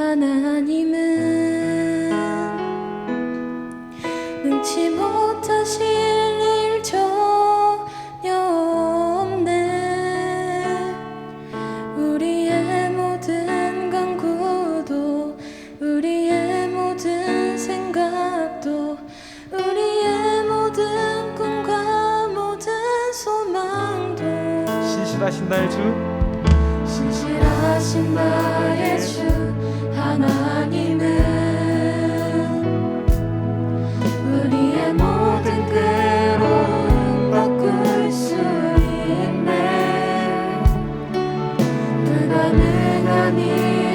하나님은 능치 못하실 일 전혀 없네. 우리의 모든 간구도 우리의 모든 생각도 우리의 모든 꿈과 모든 소망도 신실하신 나의 주, 신실하신 나의 주 하나님은 우리의 모든 괴로움 바꿀 수 있네. 불가능한 일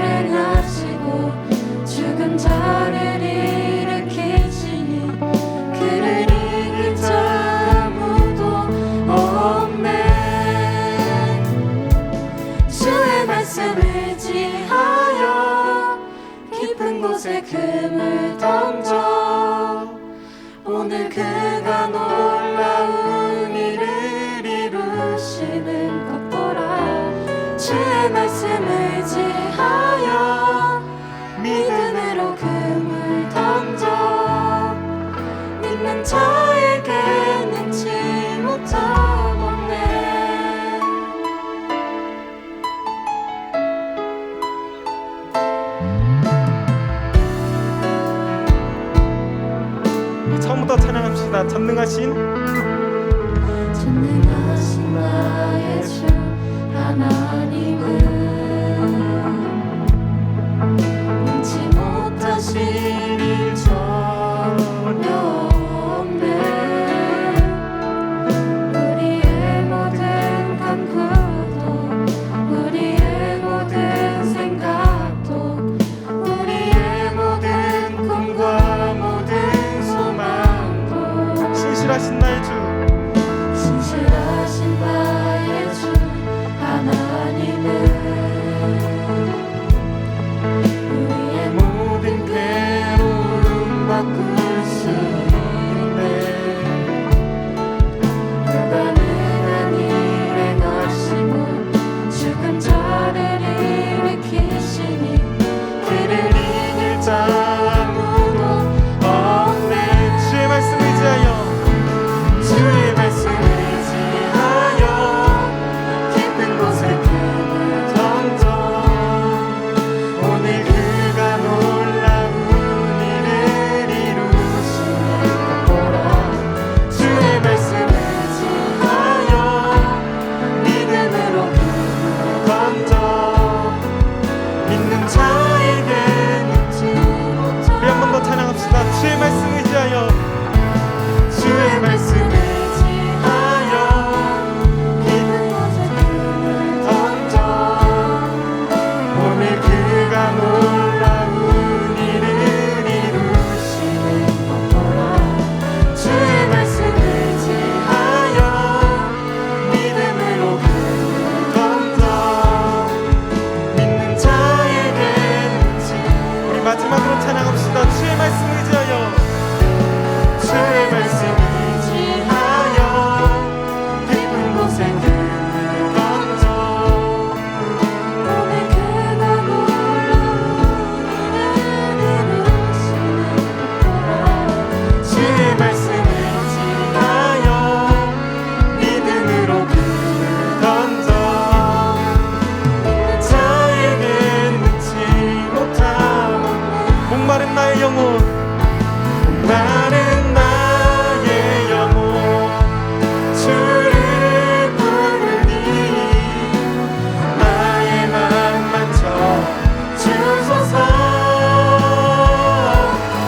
행하시고 죽은 자를 일으키시니 그를 이길 자 아무도 없네. 주의 말씀을 의지하여 깊은 곳에 금을 던져 오늘 그가 놀라운 일을 이루시는 것 보라. 주의 말씀을 의지하여 믿음으로 금을 던져 믿는 자에게 능치 못함 없네. 처음부터 찬양합시다. 전능하신 나의 주 하나님은 능치 못하실 일 전혀 없네. 우리의 모든 간구도 우리의 모든 생각도 우리의 모든 꿈과 모든 소망도 신실하신 나의 주, 신실하신 나의 주 하나님은 우리의 모든 괴로움 바꿀 수 있네. 불가능한 일 행하시고 죽은 자를 일으키시니 그를 이길 자 아무도 없네. 주의 말씀 의지하여 주의 말씀 의지하여 깊은 곳에 금을 던져 오늘 그가 놀라운 일을 이루시는 것 보라. 주의 말씀 의지하여 믿음으로 금을 던져 믿는 자에게 능치 못함. 우리 한 번 더 찬양합시다. 주의 말씀 의지하여 주의 말씀 의지하여 깊은 곳에 금을 던져 오늘 그가 놀라운 일을 이루시는 것 보라. 주의 말씀 의지하여 믿음으로 금을 던져 믿는 자에게 능치. 우리 마지막으로 찬양합시다. 주의 말씀 의지하여 주의 말씀 의지하여 깊은 곳에 금을 던져 오늘 그가 놀라운 일을 이루시는 것 보라. 주의 말씀 의지하여 믿음으로 금을 던져 믿는 자에게 능치 못함 없네. 목마른 나의 영혼, 나는 나의 영혼 주를 부르니 나의 맘만 쳐 주소서.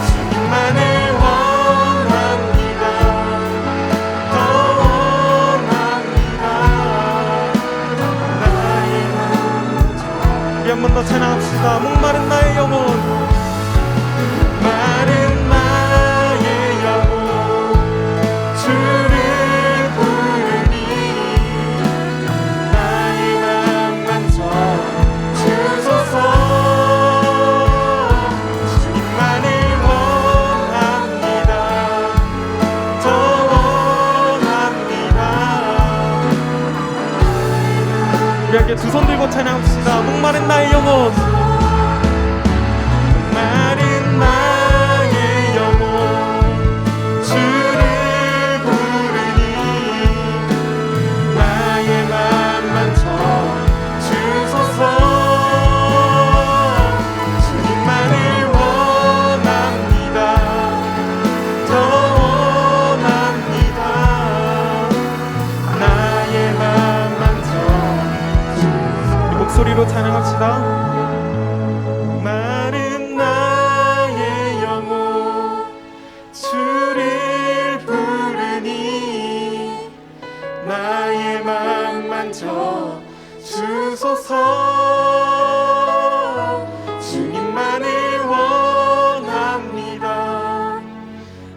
주님만을 원합니다. 더 원합니다. 나의 맘만 쳐. 우리 한 번 더 찬양합시다. 목마른 나의 영혼, 마른 나의 영혼 주를 부르니 나의 맘만 쳐 주소서. 주님만을 원합니다. 더 원합니다. 우리 함께 두 손 들고 찬양합시다. 목마른 나의 영혼, 소리로 찬양합시다. 많은 나의 영혼 주를 부르니 나의 맘 만져 주소서. 주님만을 원합니다.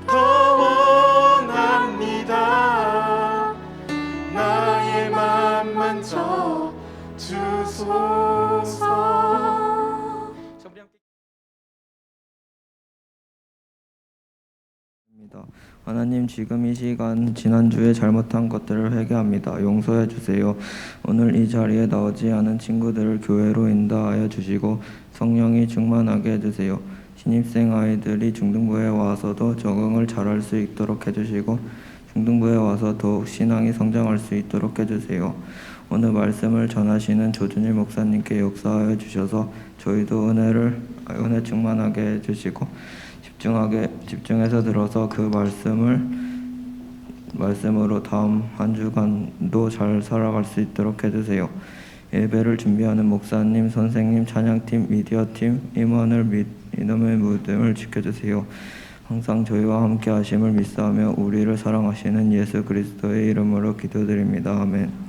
더 원합니다. 나의 맘 만져 주소서. 하나님, 지금 이 시간 지난주에 잘못한 것들을 회개합니다. 용서해 주세요. 오늘 이 자리에 나오지 않은 친구들을 교회로 인도하여 주시고 성령이 충만하게 해주세요. 신입생 아이들이 중등부에 와서도 적응을 잘할 수 있도록 해주시고 중등부에 와서 더욱 신앙이 성장할 수 있도록 해주세요. 오늘 말씀을 전하시는 조준일 목사님께 역사하여 주셔서 저희도 은혜 충만하게 해주시고 집중해서 들어서 그 말씀으로 다음 한 주간도 잘 살아갈 수 있도록 해주세요. 예배를 준비하는 목사님, 선생님, 찬양팀, 미디어팀, 임원을 믿음의 무덤을 지켜주세요. 항상 저희와 함께 하심을 믿사하며 우리를 사랑하시는 예수 그리스도의 이름으로 기도드립니다. 아멘.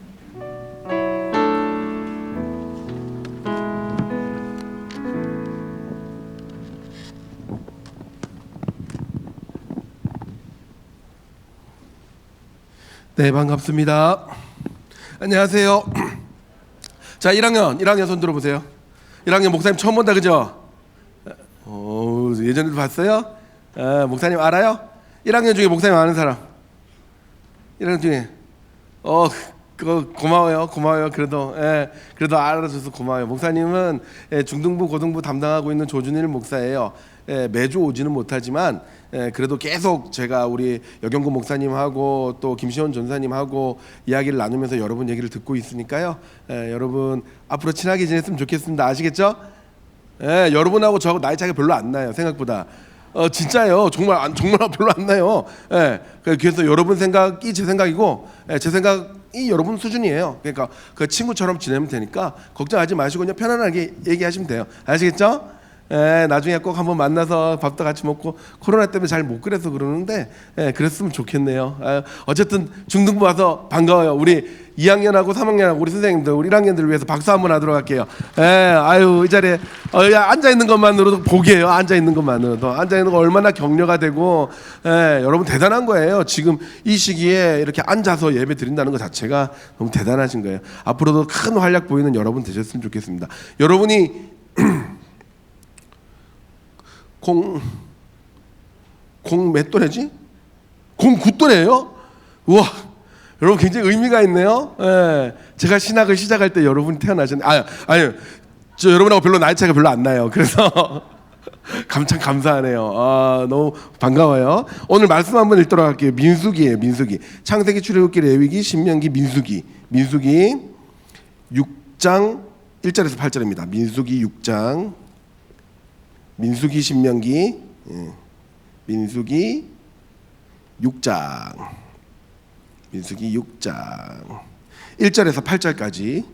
네, 반갑습니다. 안녕하세요. 자, 1학년 손 들어보세요. 1학년 목사님 처음 본다, 그죠? 예전에도 봤어요? 목사님 알아요? 1학년 중에 목사님 아는 사람? 1학년 중에 그거 고마워요. 그래도 알아줘서 고마워요. 목사님은 중등부, 고등부 담당하고 있는 조준일 목사예요. 매주 오지는 못하지만 그래도 계속 제가 우리 여경구 목사님하고 또 김시원 전사님하고 이야기를 나누면서 여러분 얘기를 듣고 있으니까요. 여러분 앞으로 친하게 지냈으면 좋겠습니다. 아시겠죠? 여러분하고 저하고 나이 차이가 별로 안 나요. 생각보다. 진짜요. 정말 별로 안 나요. 그래서 여러분 생각이 제 생각이고 제 생각이 여러분 수준이에요. 그러니까 그 친구처럼 지내면 되니까 걱정하지 마시고 그냥 편안하게 얘기하시면 돼요. 아시겠죠? 나중에 꼭 한번 만나서 밥도 같이 먹고 코로나 때문에 잘 못 그래서 그러는데 그랬으면 좋겠네요. 어쨌든 중등부 와서 반가워요. 우리 2학년하고 3학년하고 우리 선생님들 우리 1학년들을 위해서 박수 한번 하도록 할게요. 이 자리에 앉아있는 것만으로도 복이에요. 앉아있는 거 얼마나 격려가 되고 여러분 대단한 거예요. 지금 이 시기에 이렇게 앉아서 예배 드린다는 것 자체가 너무 대단하신 거예요. 앞으로도 큰 활약 보이는 여러분 되셨으면 좋겠습니다. 여러분이 공 몇 도래지? 09도래예요? 우와, 여러분 굉장히 의미가 있네요. 제가 신학을 시작할 때 여러분이 태어나셨는데 아니요, 저 여러분하고 별로 나이 차이가 별로 안 나요. 그래서 참 감사하네요. 너무 반가워요. 오늘 말씀 한번 읽도록 할게요. 민수기예요. 민수기. 창세기, 출애굽기, 레위기, 신명기, 민수기 6장 1절에서 8절입니다. 민수기 6장, 민수기, 신명기, 민수기 6장 1절에서 8절까지.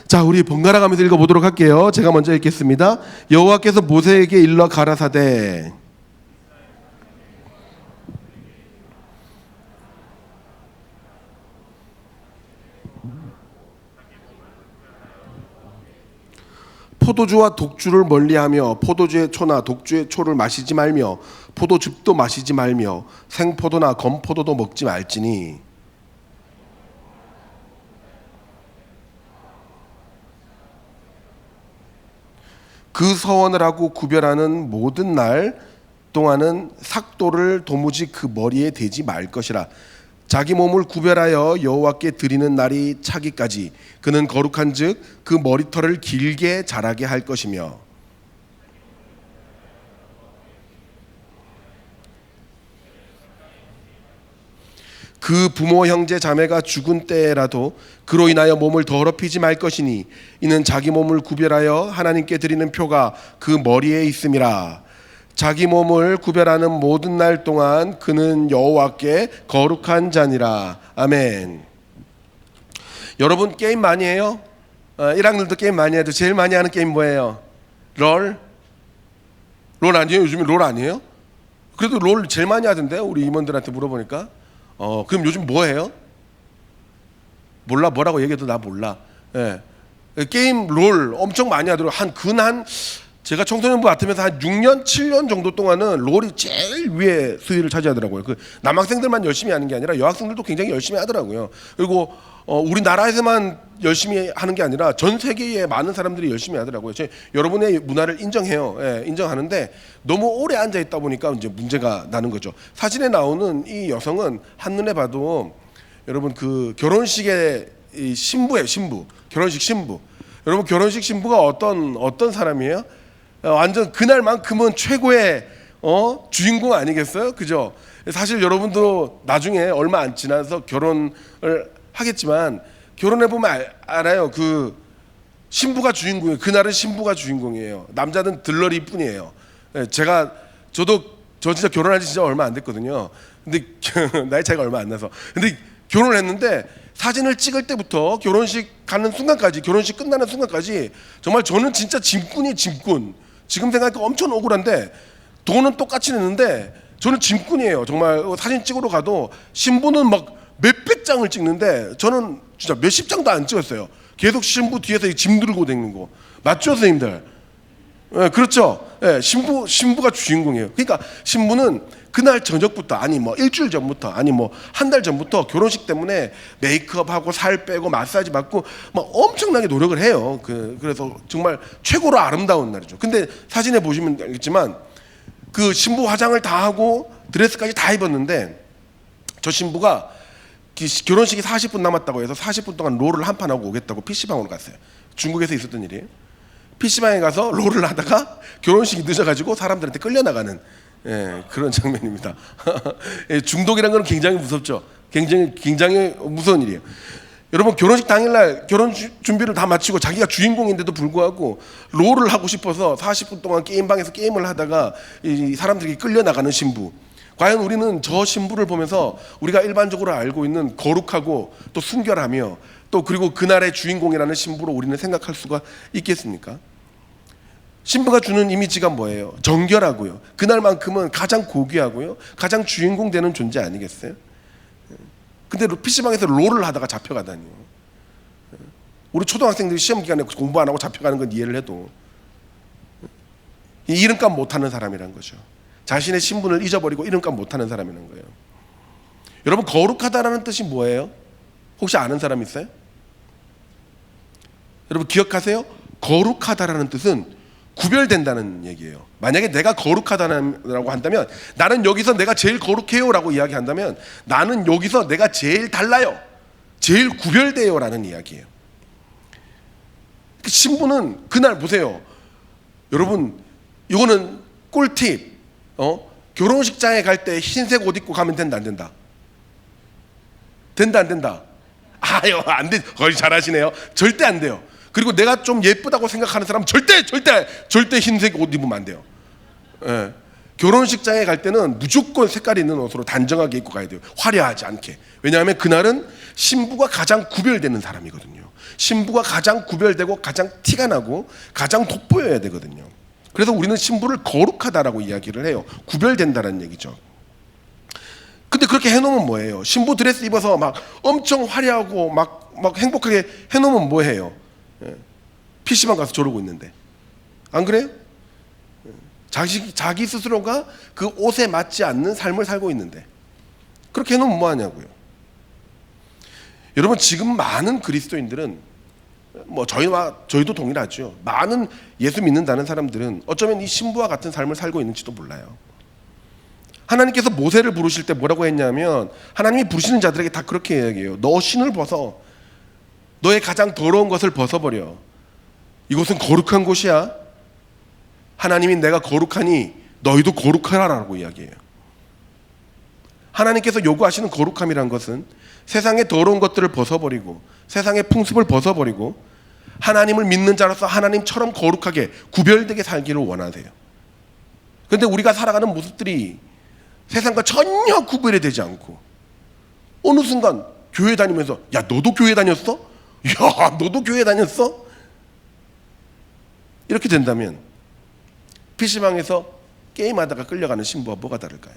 자, 우리 번갈아 가면서 읽어보도록 할게요. 제가 먼저 읽겠습니다. 여호와께서 모세에게 일러 가라사대 포도주와 독주를 멀리하며 포도주의 초나 독주의 초를 마시지 말며 포도즙도 마시지 말며 생포도나 건포도도 먹지 말지니 그 서원을 하고 구별하는 모든 날 동안은 삭도를 도무지 그 머리에 대지 말 것이라. 자기 몸을 구별하여 여호와께 드리는 날이 차기까지 그는 거룩한즉 그 머리털을 길게 자라게 할 것이며 그 부모 형제 자매가 죽은 때라도 그로 인하여 몸을 더럽히지 말 것이니 이는 자기 몸을 구별하여 하나님께 드리는 표가 그 머리에 있음이라. 자기 몸을 구별하는 모든 날 동안 그는 여호와께 거룩한 자니라. 아멘. 여러분 게임 많이 해요? 1학년들도 게임 많이 해도 제일 많이 하는 게임 뭐예요? 롤? 롤 아니에요? 요즘에 롤 아니에요? 그래도 롤 제일 많이 하던데 우리 임원들한테 물어보니까. 그럼 요즘 뭐 해요? 몰라. 뭐라고 얘기해도 나 몰라. 예. 게임 롤 엄청 많이 하더라고요. 제가 청소년부 맡으면서 한 6년, 7년 정도 동안은 롤이 제일 위에 수위를 차지하더라고요. 그 남학생들만 열심히 하는 게 아니라 여학생들도 굉장히 열심히 하더라고요. 그리고 우리나라에서만 열심히 하는 게 아니라 전 세계의 많은 사람들이 열심히 하더라고요. 여러분의 문화를 인정해요. 예, 인정하는데 너무 오래 앉아 있다 보니까 이제 문제가 나는 거죠. 사진에 나오는 이 여성은 한눈에 봐도 여러분 그 결혼식의 이 신부예요. 신부. 결혼식 신부. 여러분 결혼식 신부가 어떤 사람이에요? 완전 그날만큼은 최고의 주인공 아니겠어요? 그죠? 사실 여러분도 나중에 얼마 안 지나서 결혼을 하겠지만 결혼해 보면 알아요. 그 신부가 주인공이에요. 그날은 신부가 주인공이에요. 남자는 들러리 뿐이에요. 저 진짜 결혼한 지 진짜 얼마 안 됐거든요. 근데 나이 차이가 얼마 안 나서. 근데 결혼을 했는데 사진을 찍을 때부터 결혼식 가는 순간까지, 결혼식 끝나는 순간까지 정말 저는 진짜 짐꾼이에요. 짐꾼. 지금 생각하니까 엄청 억울한데 돈은 똑같이 냈는데 저는 짐꾼이에요. 정말 사진 찍으러 가도 신부는 막 몇백 장을 찍는데 저는 진짜 몇십 장도 안 찍었어요. 계속 신부 뒤에서 짐 들고 다니는 거. 맞죠, 선생님들? 네, 그렇죠. 네, 신부가 주인공이에요. 그러니까 신부는 그날 저녁부터, 아니 뭐 일주일 전부터, 아니 뭐 한 달 전부터 결혼식 때문에 메이크업하고 살 빼고 마사지 받고 막 엄청나게 노력을 해요. 그래서 정말 최고로 아름다운 날이죠. 근데 사진에 보시면 알겠지만 그 신부 화장을 다 하고 드레스까지 다 입었는데 저 신부가 결혼식이 40분 남았다고 해서 40분 동안 롤을 한 판 하고 오겠다고 PC방으로 갔어요. 중국에서 있었던 일이에요. PC방에 가서 롤을 하다가 결혼식이 늦어가지고 사람들한테 끌려나가는 그런 장면입니다. 중독이라는 건 굉장히 무섭죠. 굉장히 무서운 일이에요. 여러분 결혼식 당일날 결혼 준비를 다 마치고 자기가 주인공인데도 불구하고 롤을 하고 싶어서 40분 동안 게임방에서 게임을 하다가 이 사람들이 끌려나가는 신부. 과연 우리는 저 신부를 보면서 우리가 일반적으로 알고 있는 거룩하고 또 순결하며 또 그리고 그날의 주인공이라는 신부로 우리는 생각할 수가 있겠습니까? 신부가 주는 이미지가 뭐예요? 정결하고요. 그날만큼은 가장 고귀하고요. 가장 주인공 되는 존재 아니겠어요? 근데 PC방에서 롤을 하다가 잡혀가다니요. 우리 초등학생들이 시험 기간에 공부 안 하고 잡혀가는 건 이해를 해도 이름값 못하는 사람이란 거죠. 자신의 신분을 잊어버리고 이름값 못하는 사람이라는 거예요. 여러분 거룩하다라는 뜻이 뭐예요? 혹시 아는 사람 있어요? 여러분 기억하세요? 거룩하다라는 뜻은 구별된다는 얘기예요. 만약에 내가 거룩하다라고 한다면 나는 여기서 내가 제일 거룩해요 라고 이야기한다면 나는 여기서 내가 제일 달라요. 제일 구별돼요 라는 이야기예요. 신부는 그날 보세요. 여러분 이거는 꿀팁. 결혼식장에 갈 때 흰색 옷 입고 가면 된다 안 된다? 된다 안 된다? 아유 안 돼. 거의 잘하시네요. 절대 안 돼요. 그리고 내가 좀 예쁘다고 생각하는 사람 절대 흰색 옷 입으면 안 돼요. 예. 결혼식장에 갈 때는 무조건 색깔 있는 옷으로 단정하게 입고 가야 돼요. 화려하지 않게. 왜냐하면 그날은 신부가 가장 구별되는 사람이거든요. 신부가 가장 구별되고 가장 티가 나고 가장 돋보여야 되거든요. 그래서 우리는 신부를 거룩하다라고 이야기를 해요. 구별된다는 얘기죠. 근데 그렇게 해놓으면 뭐예요? 신부 드레스 입어서 막 엄청 화려하고 막 행복하게 해놓으면 뭐해요? PC방 가서 저러고 있는데 안 그래요? 자기 스스로가 그 옷에 맞지 않는 삶을 살고 있는데 그렇게 해놓으면 뭐하냐고요. 여러분 지금 많은 그리스도인들은 뭐 저희도 동일하죠. 많은 예수 믿는다는 사람들은 어쩌면 이 신부와 같은 삶을 살고 있는지도 몰라요. 하나님께서 모세를 부르실 때 뭐라고 했냐면 하나님이 부르시는 자들에게 다 그렇게 이야기해요. 너 신을 벗어. 너의 가장 더러운 것을 벗어버려. 이곳은 거룩한 곳이야. 하나님이 내가 거룩하니 너희도 거룩하라라고 이야기해요. 하나님께서 요구하시는 거룩함이란 것은 세상의 더러운 것들을 벗어버리고 세상의 풍습을 벗어버리고 하나님을 믿는 자로서 하나님처럼 거룩하게 구별되게 살기를 원하세요. 그런데 우리가 살아가는 모습들이 세상과 전혀 구별이 되지 않고 어느 순간 교회 다니면서 야 너도 교회 다녔어? 야 너도 교회 다녔어? 이렇게 된다면 PC방에서 게임하다가 끌려가는 신부와 뭐가 다를까요?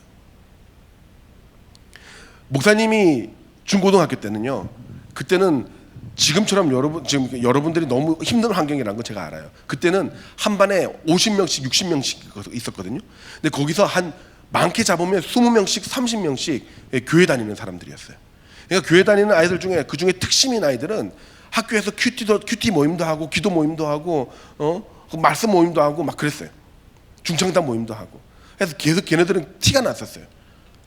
목사님이 중고등학교 때는요, 그때는 지금 여러분들이 너무 힘든 환경이라는 거 제가 알아요. 그때는 한 반에 50명씩 60명씩 있었거든요. 근데 거기서 한 많게 잡으면 20명씩 30명씩 교회 다니는 사람들이었어요. 그러니까 교회 다니는 아이들 중에 그 중에 특심인 아이들은 학교에서 큐티 모임도 하고 기도 모임도 하고 말씀 모임도 하고 막 그랬어요. 중창단 모임도 하고. 그래서 계속 걔네들은 티가 났었어요.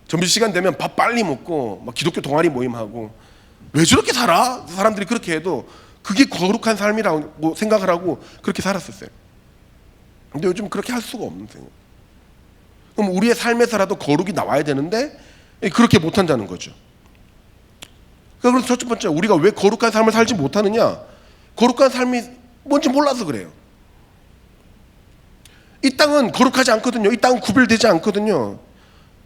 점심시간 되면 밥 빨리 먹고 막 기독교 동아리 모임하고. 왜 저렇게 살아? 사람들이 그렇게 해도 그게 거룩한 삶이라고 생각을 하고 그렇게 살았었어요. 근데 요즘 그렇게 할 수가 없는 생각. 그럼 우리의 삶에서라도 거룩이 나와야 되는데 그렇게 못한다는 거죠. 그래서 첫 번째, 우리가 왜 거룩한 삶을 살지 못하느냐? 거룩한 삶이 뭔지 몰라서 그래요. 이 땅은 거룩하지 않거든요. 이 땅은 구별되지 않거든요.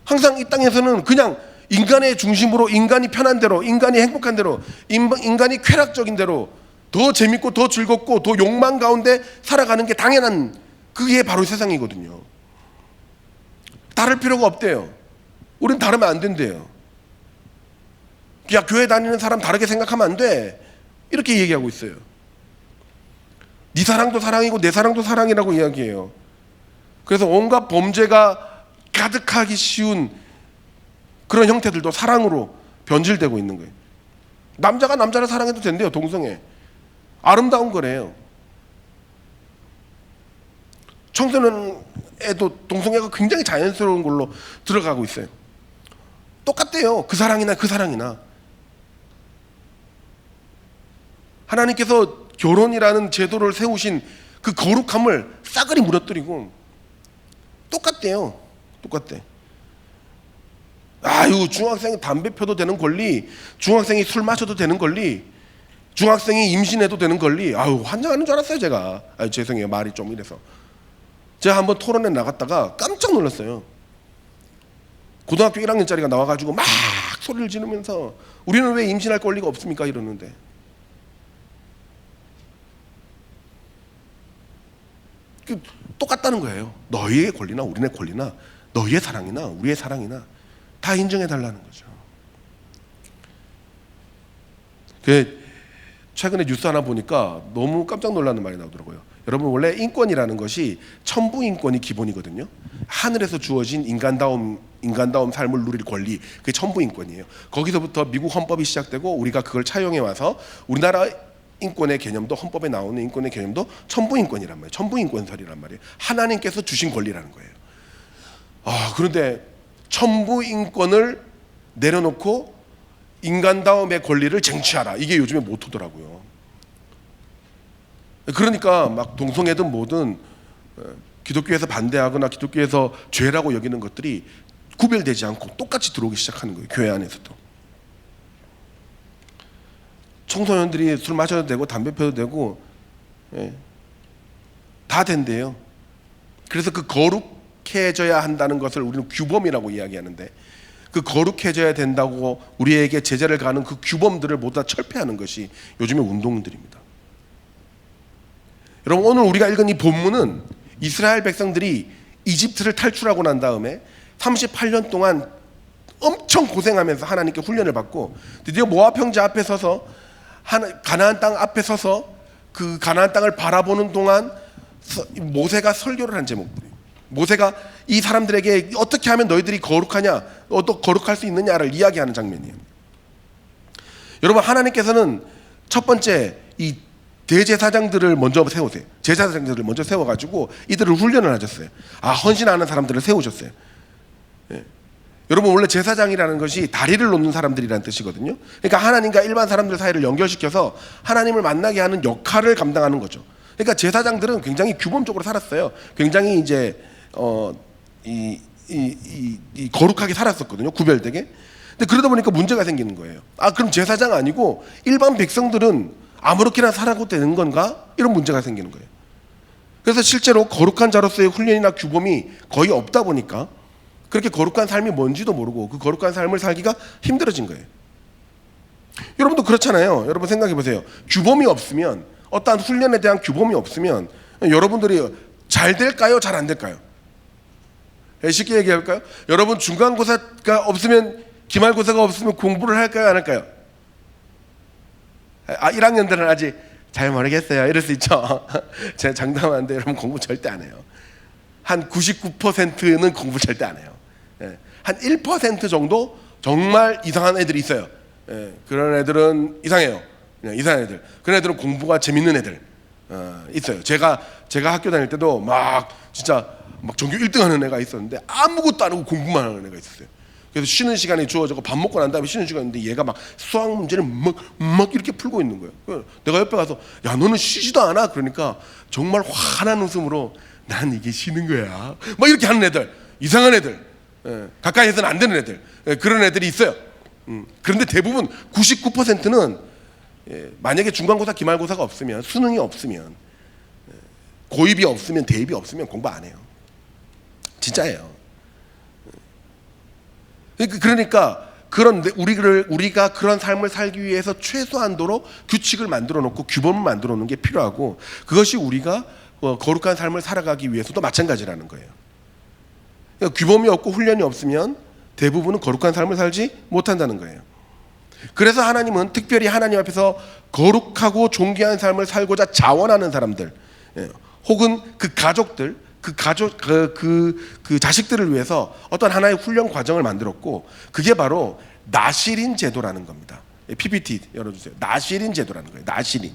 항상 이 땅에서는 그냥 인간의 중심으로, 인간이 편한 대로, 인간이 행복한 대로, 인간이 쾌락적인 대로 더 재밌고 더 즐겁고 더 욕망 가운데 살아가는 게 당연한, 그게 바로 세상이거든요. 다를 필요가 없대요. 우린 다르면 안 된대요. 야, 교회 다니는 사람 다르게 생각하면 안 돼, 이렇게 얘기하고 있어요. 네 사랑도 사랑이고 내 사랑도 사랑이라고 이야기해요. 그래서 온갖 범죄가 가득하기 쉬운 그런 형태들도 사랑으로 변질되고 있는 거예요. 남자가 남자를 사랑해도 된대요. 동성애 아름다운 거래요. 청소년에도 동성애가 굉장히 자연스러운 걸로 들어가고 있어요. 똑같대요. 그 사랑이나 그 사랑이나. 하나님께서 결혼이라는 제도를 세우신 그 거룩함을 싸그리 무너뜨리고 똑같대요. 똑같대. 아유, 중학생이 담배 펴도 되는 권리, 중학생이 술 마셔도 되는 권리, 중학생이 임신해도 되는 권리. 아유, 환장하는 줄 알았어요 제가. 아유, 죄송해요, 말이 좀 이래서. 제가 한번 토론회 나갔다가 깜짝 놀랐어요. 고등학교 1학년짜리가 나와가지고 막 소리를 지르면서 우리는 왜 임신할 권리가 없습니까? 이러는데, 똑같다는 거예요. 너희의 권리나 우리네 권리나 너희의 사랑이나 우리의 사랑이나 다 인정해 달라는 거죠. 최근에 뉴스 하나 보니까 너무 깜짝 놀라는 말이 나오더라고요. 여러분, 원래 인권이라는 것이 천부 인권이 기본이거든요. 하늘에서 주어진 인간다움 삶을 누릴 권리, 그게 천부 인권이에요. 거기서부터 미국 헌법이 시작되고 우리가 그걸 차용해 와서 우리나라 인권의 개념도, 헌법에 나오는 인권의 개념도 천부 인권이란 말이에요. 천부 인권설이란 말이에요. 하나님께서 주신 권리라는 거예요. 그런데 천부 인권을 내려놓고 인간다움의 권리를 쟁취하라, 이게 요즘의 모토더라고요. 그러니까 막 동성애든 뭐든 기독교에서 반대하거나 기독교에서 죄라고 여기는 것들이 구별되지 않고 똑같이 들어오기 시작하는 거예요. 교회 안에서도. 청소년들이 술 마셔도 되고 담배 피워도 되고 다 된대요. 그래서 그 거룩해져야 한다는 것을 우리는 규범이라고 이야기하는데, 그 거룩해져야 된다고 우리에게 제재를 가는 그 규범들을 모두 다 철폐하는 것이 요즘의 운동들입니다. 여러분, 오늘 우리가 읽은 이 본문은 이스라엘 백성들이 이집트를 탈출하고 난 다음에 38년 동안 엄청 고생하면서 하나님께 훈련을 받고 드디어 모압 형제 앞에 서서 가나안 땅 앞에 서서 그 가나안 땅을 바라보는 동안 모세가 설교를 한 제목들이에요. 모세가 이 사람들에게 어떻게 하면 너희들이 거룩하냐, 또 거룩할 수 있느냐를 이야기하는 장면이에요. 여러분, 하나님께서는 첫 번째 이 대제사장들을 먼저 세우세요. 제사장들을 먼저 세워가지고 이들을 훈련을 하셨어요. 헌신하는 사람들을 세우셨어요. 여러분, 원래 제사장이라는 것이 다리를 놓는 사람들이라는 뜻이거든요. 그러니까 하나님과 일반 사람들 사이를 연결시켜서 하나님을 만나게 하는 역할을 감당하는 거죠. 그러니까 제사장들은 굉장히 규범적으로 살았어요. 굉장히 이제 거룩하게 살았었거든요. 구별되게. 근데 그러다 보니까 문제가 생기는 거예요. 그럼 제사장 아니고 일반 백성들은 아무렇게나 살아도 되는 건가? 이런 문제가 생기는 거예요. 그래서 실제로 거룩한 자로서의 훈련이나 규범이 거의 없다 보니까 그렇게 거룩한 삶이 뭔지도 모르고 그 거룩한 삶을 살기가 힘들어진 거예요. 여러분도 그렇잖아요. 여러분 생각해 보세요. 규범이 없으면, 어떠한 훈련에 대한 규범이 없으면 여러분들이 잘 될까요? 잘 안 될까요? 쉽게 얘기할까요? 여러분 중간고사가 없으면 기말고사가 없으면 공부를 할까요? 안 할까요? 1학년들은 아직 잘 모르겠어요. 이럴 수 있죠. 제가 장담하는데 여러분 공부 절대 안 해요. 한 99%는 공부 절대 안 해요. 한 1% 정도 정말 이상한 애들이 있어요. 그런 애들은 이상해요. 그냥 이상한 애들. 그런 애들은 공부가 재밌는 애들 있어요. 제가 학교 다닐 때도 막 진짜 막 전교 1등 하는 애가 있었는데 아무것도 안 하고 공부만 하는 애가 있었어요. 그래서 쉬는 시간이 주어지고 밥 먹고 난 다음에 쉬는 시간인데 얘가 막 수학 문제를 막 이렇게 풀고 있는 거예요. 내가 옆에 가서 야 너는 쉬지도 않아? 그러니까 정말 환한 웃음으로 난 이게 쉬는 거야 막 이렇게 하는 애들, 이상한 애들, 가까이 해서는 안 되는 애들, 그런 애들이 있어요. 그런데 대부분 99%는 만약에 중간고사 기말고사가 없으면, 수능이 없으면, 고입이 없으면, 대입이 없으면 공부 안 해요. 진짜예요. 그러니까 우리가 그런 삶을 살기 위해서 최소한도로 규칙을 만들어 놓고 규범을 만들어 놓는 게 필요하고, 그것이 우리가 거룩한 삶을 살아가기 위해서도 마찬가지라는 거예요. 그러니까 규범이 없고 훈련이 없으면 대부분은 거룩한 삶을 살지 못한다는 거예요. 그래서 하나님은 특별히 하나님 앞에서 거룩하고 존귀한 삶을 살고자 자원하는 사람들, 혹은 그 가족들, 그 자식들을 위해서 어떤 하나의 훈련 과정을 만들었고, 그게 바로 나실인 제도라는 겁니다. PPT 열어주세요. 나실인 제도라는 거예요. 나실인.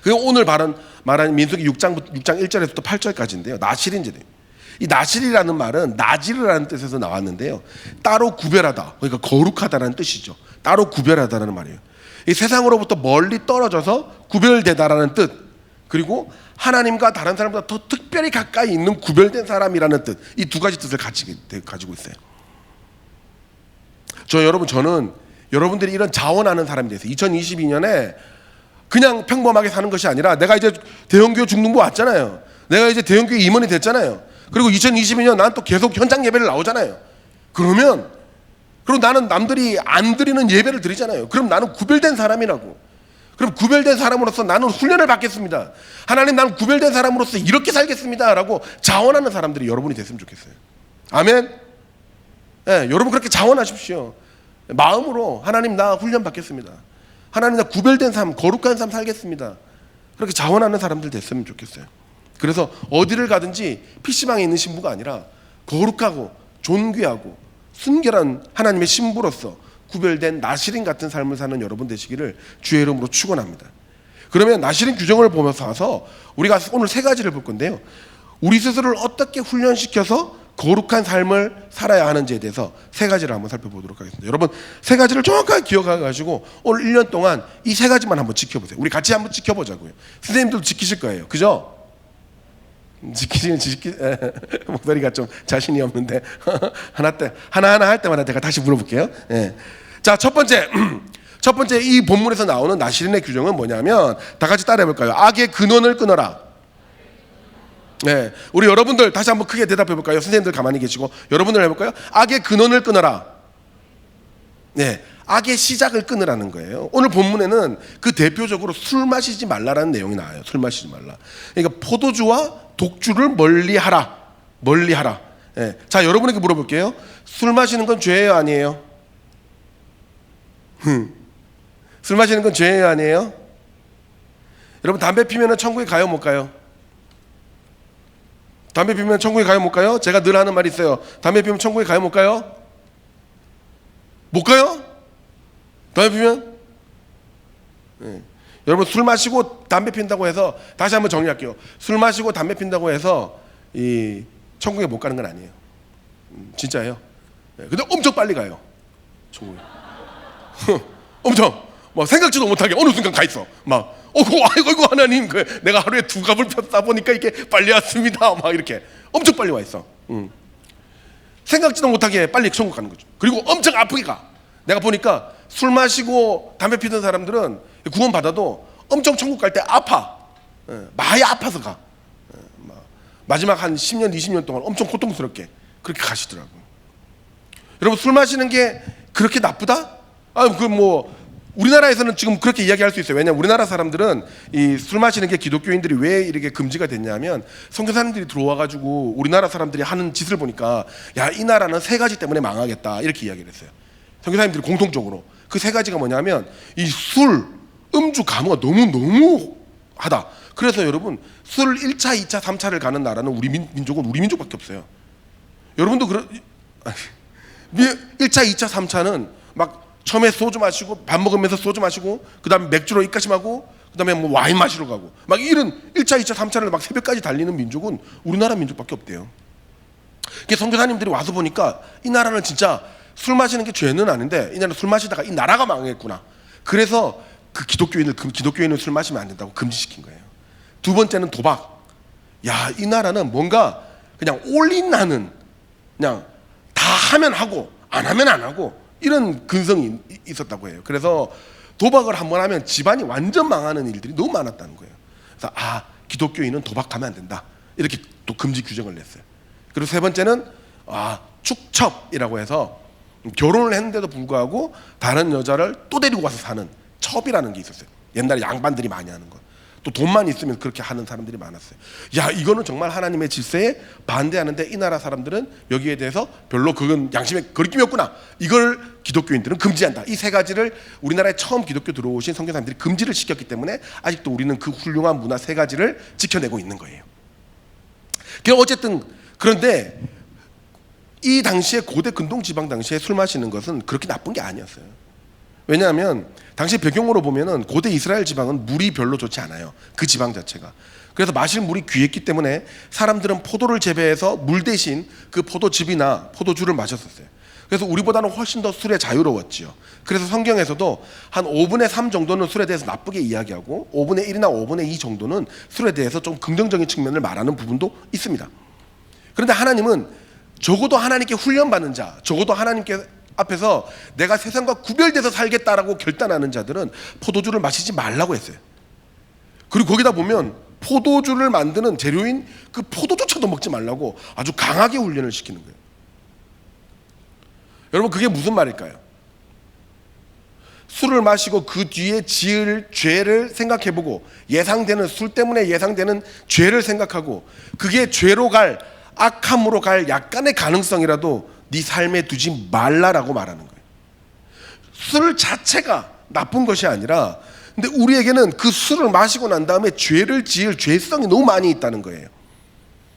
그리고 오늘 말한 민수기 6장 1절에서부터 8절까지인데요. 나실인 제도. 이 나실이라는 말은 나지르라는 뜻에서 나왔는데요. 따로 구별하다, 그러니까 거룩하다라는 뜻이죠. 따로 구별하다라는 말이에요. 이 세상으로부터 멀리 떨어져서 구별되다라는 뜻, 그리고 하나님과 다른 사람보다 더 특별히 가까이 있는 구별된 사람이라는 뜻, 이 두 가지 뜻을 가지고 있어요. 저는 여러분들이 이런 자원하는 사람이 돼서 2022년에 그냥 평범하게 사는 것이 아니라, 내가 이제 대형교회 중등부 왔잖아요. 내가 이제 대형교회 임원이 됐잖아요. 그리고 2022년 난 또 계속 현장 예배를 나오잖아요. 그리고 나는 남들이 안 드리는 예배를 드리잖아요. 그럼 나는 구별된 사람이라고. 그럼 구별된 사람으로서 나는 훈련을 받겠습니다. 하나님, 나는 구별된 사람으로서 이렇게 살겠습니다 라고 자원하는 사람들이 여러분이 됐으면 좋겠어요. 아멘. 여러분 그렇게 자원하십시오. 마음으로 하나님, 나 훈련 받겠습니다. 하나님, 나 구별된 삶, 거룩한 삶 살겠습니다. 그렇게 자원하는 사람들 됐으면 좋겠어요. 그래서 어디를 가든지 PC방에 있는 신부가 아니라 거룩하고 존귀하고 순결한 하나님의 신부로서 구별된 나실인 같은 삶을 사는 여러분 되시기를 주의 이름으로 축원합니다. 그러면 나실인 규정을 보면서 우리가 오늘 세 가지를 볼 건데요. 우리 스스로를 어떻게 훈련시켜서 거룩한 삶을 살아야 하는지에 대해서 세 가지를 한번 살펴보도록 하겠습니다. 여러분 세 가지를 정확하게 기억해가지고 오늘 1년 동안 이 세 가지만 한번 지켜보세요. 우리 같이 한번 지켜보자고요. 선생님들도 지키실 거예요. 그죠? 목소리가 좀 자신이 없는데 하나하나 할 때마다 제가 다시 물어볼게요. 자, 첫 번째 이 본문에서 나오는 나실인의 규정은 뭐냐면, 다 같이 따라해볼까요? 악의 근원을 끊어라. 우리 여러분들 다시 한번 크게 대답해볼까요? 선생님들 가만히 계시고 여러분들 해볼까요? 악의 근원을 끊어라. 악의 시작을 끊으라는 거예요. 오늘 본문에는 그 대표적으로 술 마시지 말라라는 내용이 나와요. 술 마시지 말라. 그러니까 포도주와 독주를 멀리하라. 자, 여러분에게 물어볼게요. 술 마시는 건 죄예요, 아니에요? 술 마시는 건 죄예요, 아니에요? 여러분 담배 피면 천국에 가요, 못 가요? 담배 피면 천국에 가요, 못 가요? 제가 늘 하는 말이 있어요. 담배 피면 천국에 가요, 못 가요? 못 가요? 담배 피면? 여러분 술 마시고 담배 핀다고 해서, 다시 한번 정리할게요. 술 마시고 담배 핀다고 해서 이 천국에 못 가는 건 아니에요. 진짜예요. 근데 엄청 빨리 가요, 천국에. 엄청 막 생각지도 못하게 어느 순간 가 있어. 막 아이고 하나님, 내가 하루에 2갑을 폈다 보니까 이렇게 빨리 왔습니다. 막 이렇게 엄청 빨리 와 있어. 생각지도 못하게 빨리 천국 가는 거죠. 그리고 엄청 아프게 가. 내가 보니까 술 마시고 담배 피던 사람들은 구원 받아도 엄청 천국 갈 때 아파. 많이 아파서 가. 마지막 한 10년 20년 동안 엄청 고통스럽게 그렇게 가시더라고요. 여러분 술 마시는 게 그렇게 나쁘다? 우리나라에서는 지금 그렇게 이야기할 수 있어요. 왜냐하면 우리나라 사람들은 이 술 마시는 게 기독교인들이 왜 이렇게 금지가 됐냐면 선교사님들이 들어와가지고 우리나라 사람들이 하는 짓을 보니까 야, 이 나라는 세 가지 때문에 망하겠다 이렇게 이야기를 했어요. 선교사님들이 공통적으로 그 세 가지가 뭐냐면 이 술, 음주, 가무가 너무 하다. 그래서 여러분 술 1차, 2차, 3차를 가는 나라는 우리 민족은 우리 민족밖에 없어요. 여러분도 1차, 2차, 3차는 막 처음에 소주 마시고 밥 먹으면서 소주 마시고 그 다음에 맥주로 입가심하고 그 다음에 뭐 와인 마시러 가고 막 이런 1차, 2차, 3차를 막 새벽까지 달리는 민족은 우리나라 민족밖에 없대요. 그래서 선교사님들이 와서 보니까 이 나라는 진짜 술 마시는 게 죄는 아닌데 이 나라는 술 마시다가 이 나라가 망했구나. 그래서 그 기독교인은 술 마시면 안 된다고 금지시킨 거예요. 두 번째는 도박. 야, 이 나라는 뭔가 그냥 올인하는, 그냥 다 하면 하고 안 하면 안 하고 이런 근성이 있었다고 해요. 그래서 도박을 한번 하면 집안이 완전 망하는 일들이 너무 많았다는 거예요. 그래서 기독교인은 도박하면 안 된다 이렇게 또 금지 규정을 냈어요. 그리고 세 번째는 축첩이라고 해서 결혼을 했는데도 불구하고 다른 여자를 또 데리고 와서 사는 첩이라는 게 있었어요. 옛날에 양반들이 많이 하는 거. 또 돈만 있으면 그렇게 하는 사람들이 많았어요. 야, 이거는 정말 하나님의 질서에 반대하는데 이 나라 사람들은 여기에 대해서 별로 그건 양심의 거리낌이 없구나. 이걸 기독교인들은 금지한다. 이 세 가지를 우리나라에 처음 기독교 들어오신 선교사님들이 금지를 시켰기 때문에 아직도 우리는 그 훌륭한 문화 세 가지를 지켜내고 있는 거예요. 어쨌든 그런데 이 당시에 고대 근동 지방 당시에 술 마시는 것은 그렇게 나쁜 게 아니었어요. 왜냐하면 당시 배경으로 보면은 고대 이스라엘 지방은 물이 별로 좋지 않아요. 그 지방 자체가. 그래서 마실 물이 귀했기 때문에 사람들은 포도를 재배해서 물 대신 그 포도즙이나 포도주를 마셨었어요. 그래서 우리보다는 훨씬 더 술에 자유로웠지요. 그래서 성경에서도 한 5분의 3 정도는 술에 대해서 나쁘게 이야기하고 5분의 1이나 5분의 2 정도는 술에 대해서 좀 긍정적인 측면을 말하는 부분도 있습니다. 그런데 하나님은 적어도 하나님께 훈련받는 자, 적어도 하나님께 앞에서 내가 세상과 구별돼서 살겠다라고 결단하는 자들은 포도주를 마시지 말라고 했어요. 그리고 거기다 보면 포도주를 만드는 재료인 그 포도주차도 먹지 말라고 아주 강하게 훈련을 시키는 거예요. 여러분, 그게 무슨 말일까요? 술을 마시고 그 뒤에 지을 죄를 생각해보고 술 때문에 예상되는 죄를 생각하고 그게 죄로 갈, 악함으로 갈 약간의 가능성이라도 네 삶에 두지 말라라고 말하는 거예요. 술 자체가 나쁜 것이 아니라 근데 우리에게는 그 술을 마시고 난 다음에 죄를 지을 죄성이 너무 많이 있다는 거예요.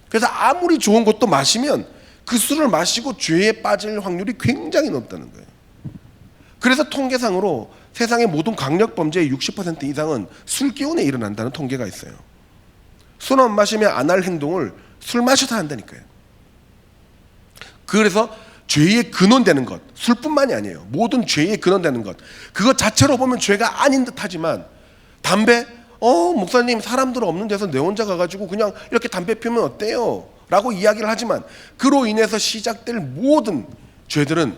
그래서 아무리 좋은 것도 마시면 그 술을 마시고 죄에 빠질 확률이 굉장히 높다는 거예요. 그래서 통계상으로 세상의 모든 강력범죄의 60% 이상은 술 기운에 일어난다는 통계가 있어요. 술 안 마시면 안 할 행동을 술 마셔서 한다니까요. 그래서 죄의 근원되는 것, 술뿐만이 아니에요. 모든 죄의 근원되는 것, 그것 자체로 보면 죄가 아닌 듯하지만 담배, 목사님 사람들 없는 데서 내 혼자 가가지고 그냥 이렇게 담배 피우면 어때요? 라고 이야기를 하지만 그로 인해서 시작될 모든 죄들은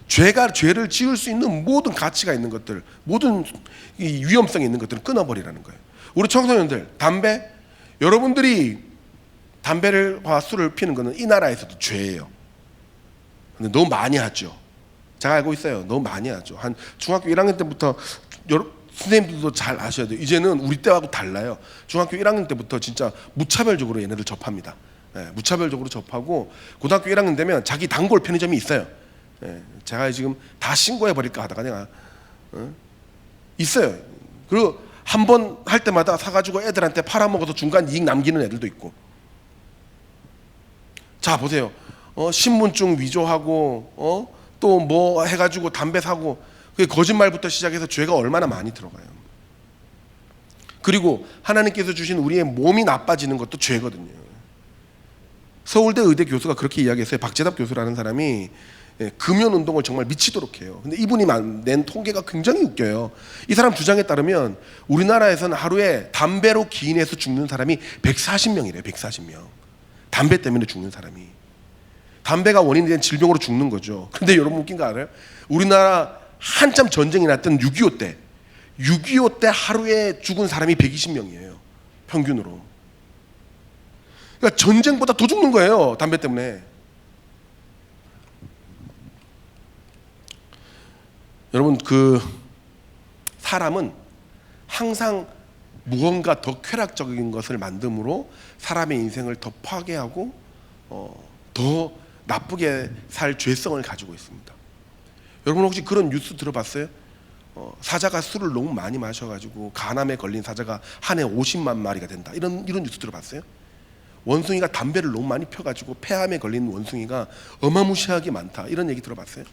죄를 지을 수 있는 모든 가치가 있는 것들, 모든 이 위험성이 있는 것들을 끊어버리라는 거예요. 우리 청소년들, 담배, 여러분들이 담배와 술을 피는 것은 이 나라에서도 죄예요. 근데 너무 많이 하죠. 제가 알고 있어요. 너무 많이 하죠. 한 중학교 1학년 때부터 선생님들도 잘 아셔야 돼요. 이제는 우리 때하고 달라요. 중학교 1학년 때부터 진짜 무차별적으로 얘네들 접합니다. 무차별적으로 접하고 고등학교 1학년 되면 자기 단골 편의점이 있어요. 제가 지금 다 신고해 버릴까 하다가 내가 있어요. 그리고 한 번 할 때마다 사가지고 애들한테 팔아먹어서 중간 이익 남기는 애들도 있고. 자, 보세요. 신분증 위조하고 또 뭐 해가지고 담배 사고, 그게 거짓말부터 시작해서 죄가 얼마나 많이 들어가요. 그리고 하나님께서 주신 우리의 몸이 나빠지는 것도 죄거든요. 서울대 의대 교수가 그렇게 이야기했어요. 박재답 교수라는 사람이 금연 운동을 정말 미치도록 해요. 근데 이분이 낸 통계가 굉장히 웃겨요. 이 사람 주장에 따르면 우리나라에서는 하루에 담배로 기인해서 죽는 사람이 140명이래요. 140명. 담배 때문에 죽는 사람이. 담배가 원인이 된 질병으로 죽는 거죠. 근데 여러분 웃긴 거 알아요? 우리나라 한참 전쟁이 났던 6.25 때 6.25 때 하루에 죽은 사람이 120명이에요. 평균으로. 그러니까 전쟁보다 더 죽는 거예요. 담배 때문에. 여러분, 그 사람은 항상 무언가 더 쾌락적인 것을 만듦으로 사람의 인생을 더 파괴하고 더 나쁘게 살 죄성을 가지고 있습니다. 여러분 혹시 그런 뉴스 들어봤어요? 사자가 술을 너무 많이 마셔가지고 간암에 걸린 사자가 한 해 50만 마리가 된다. 이런 뉴스 들어봤어요? 원숭이가 담배를 너무 많이 펴가지고 폐암에 걸린 원숭이가 어마무시하게 많다. 이런 얘기 들어봤어요?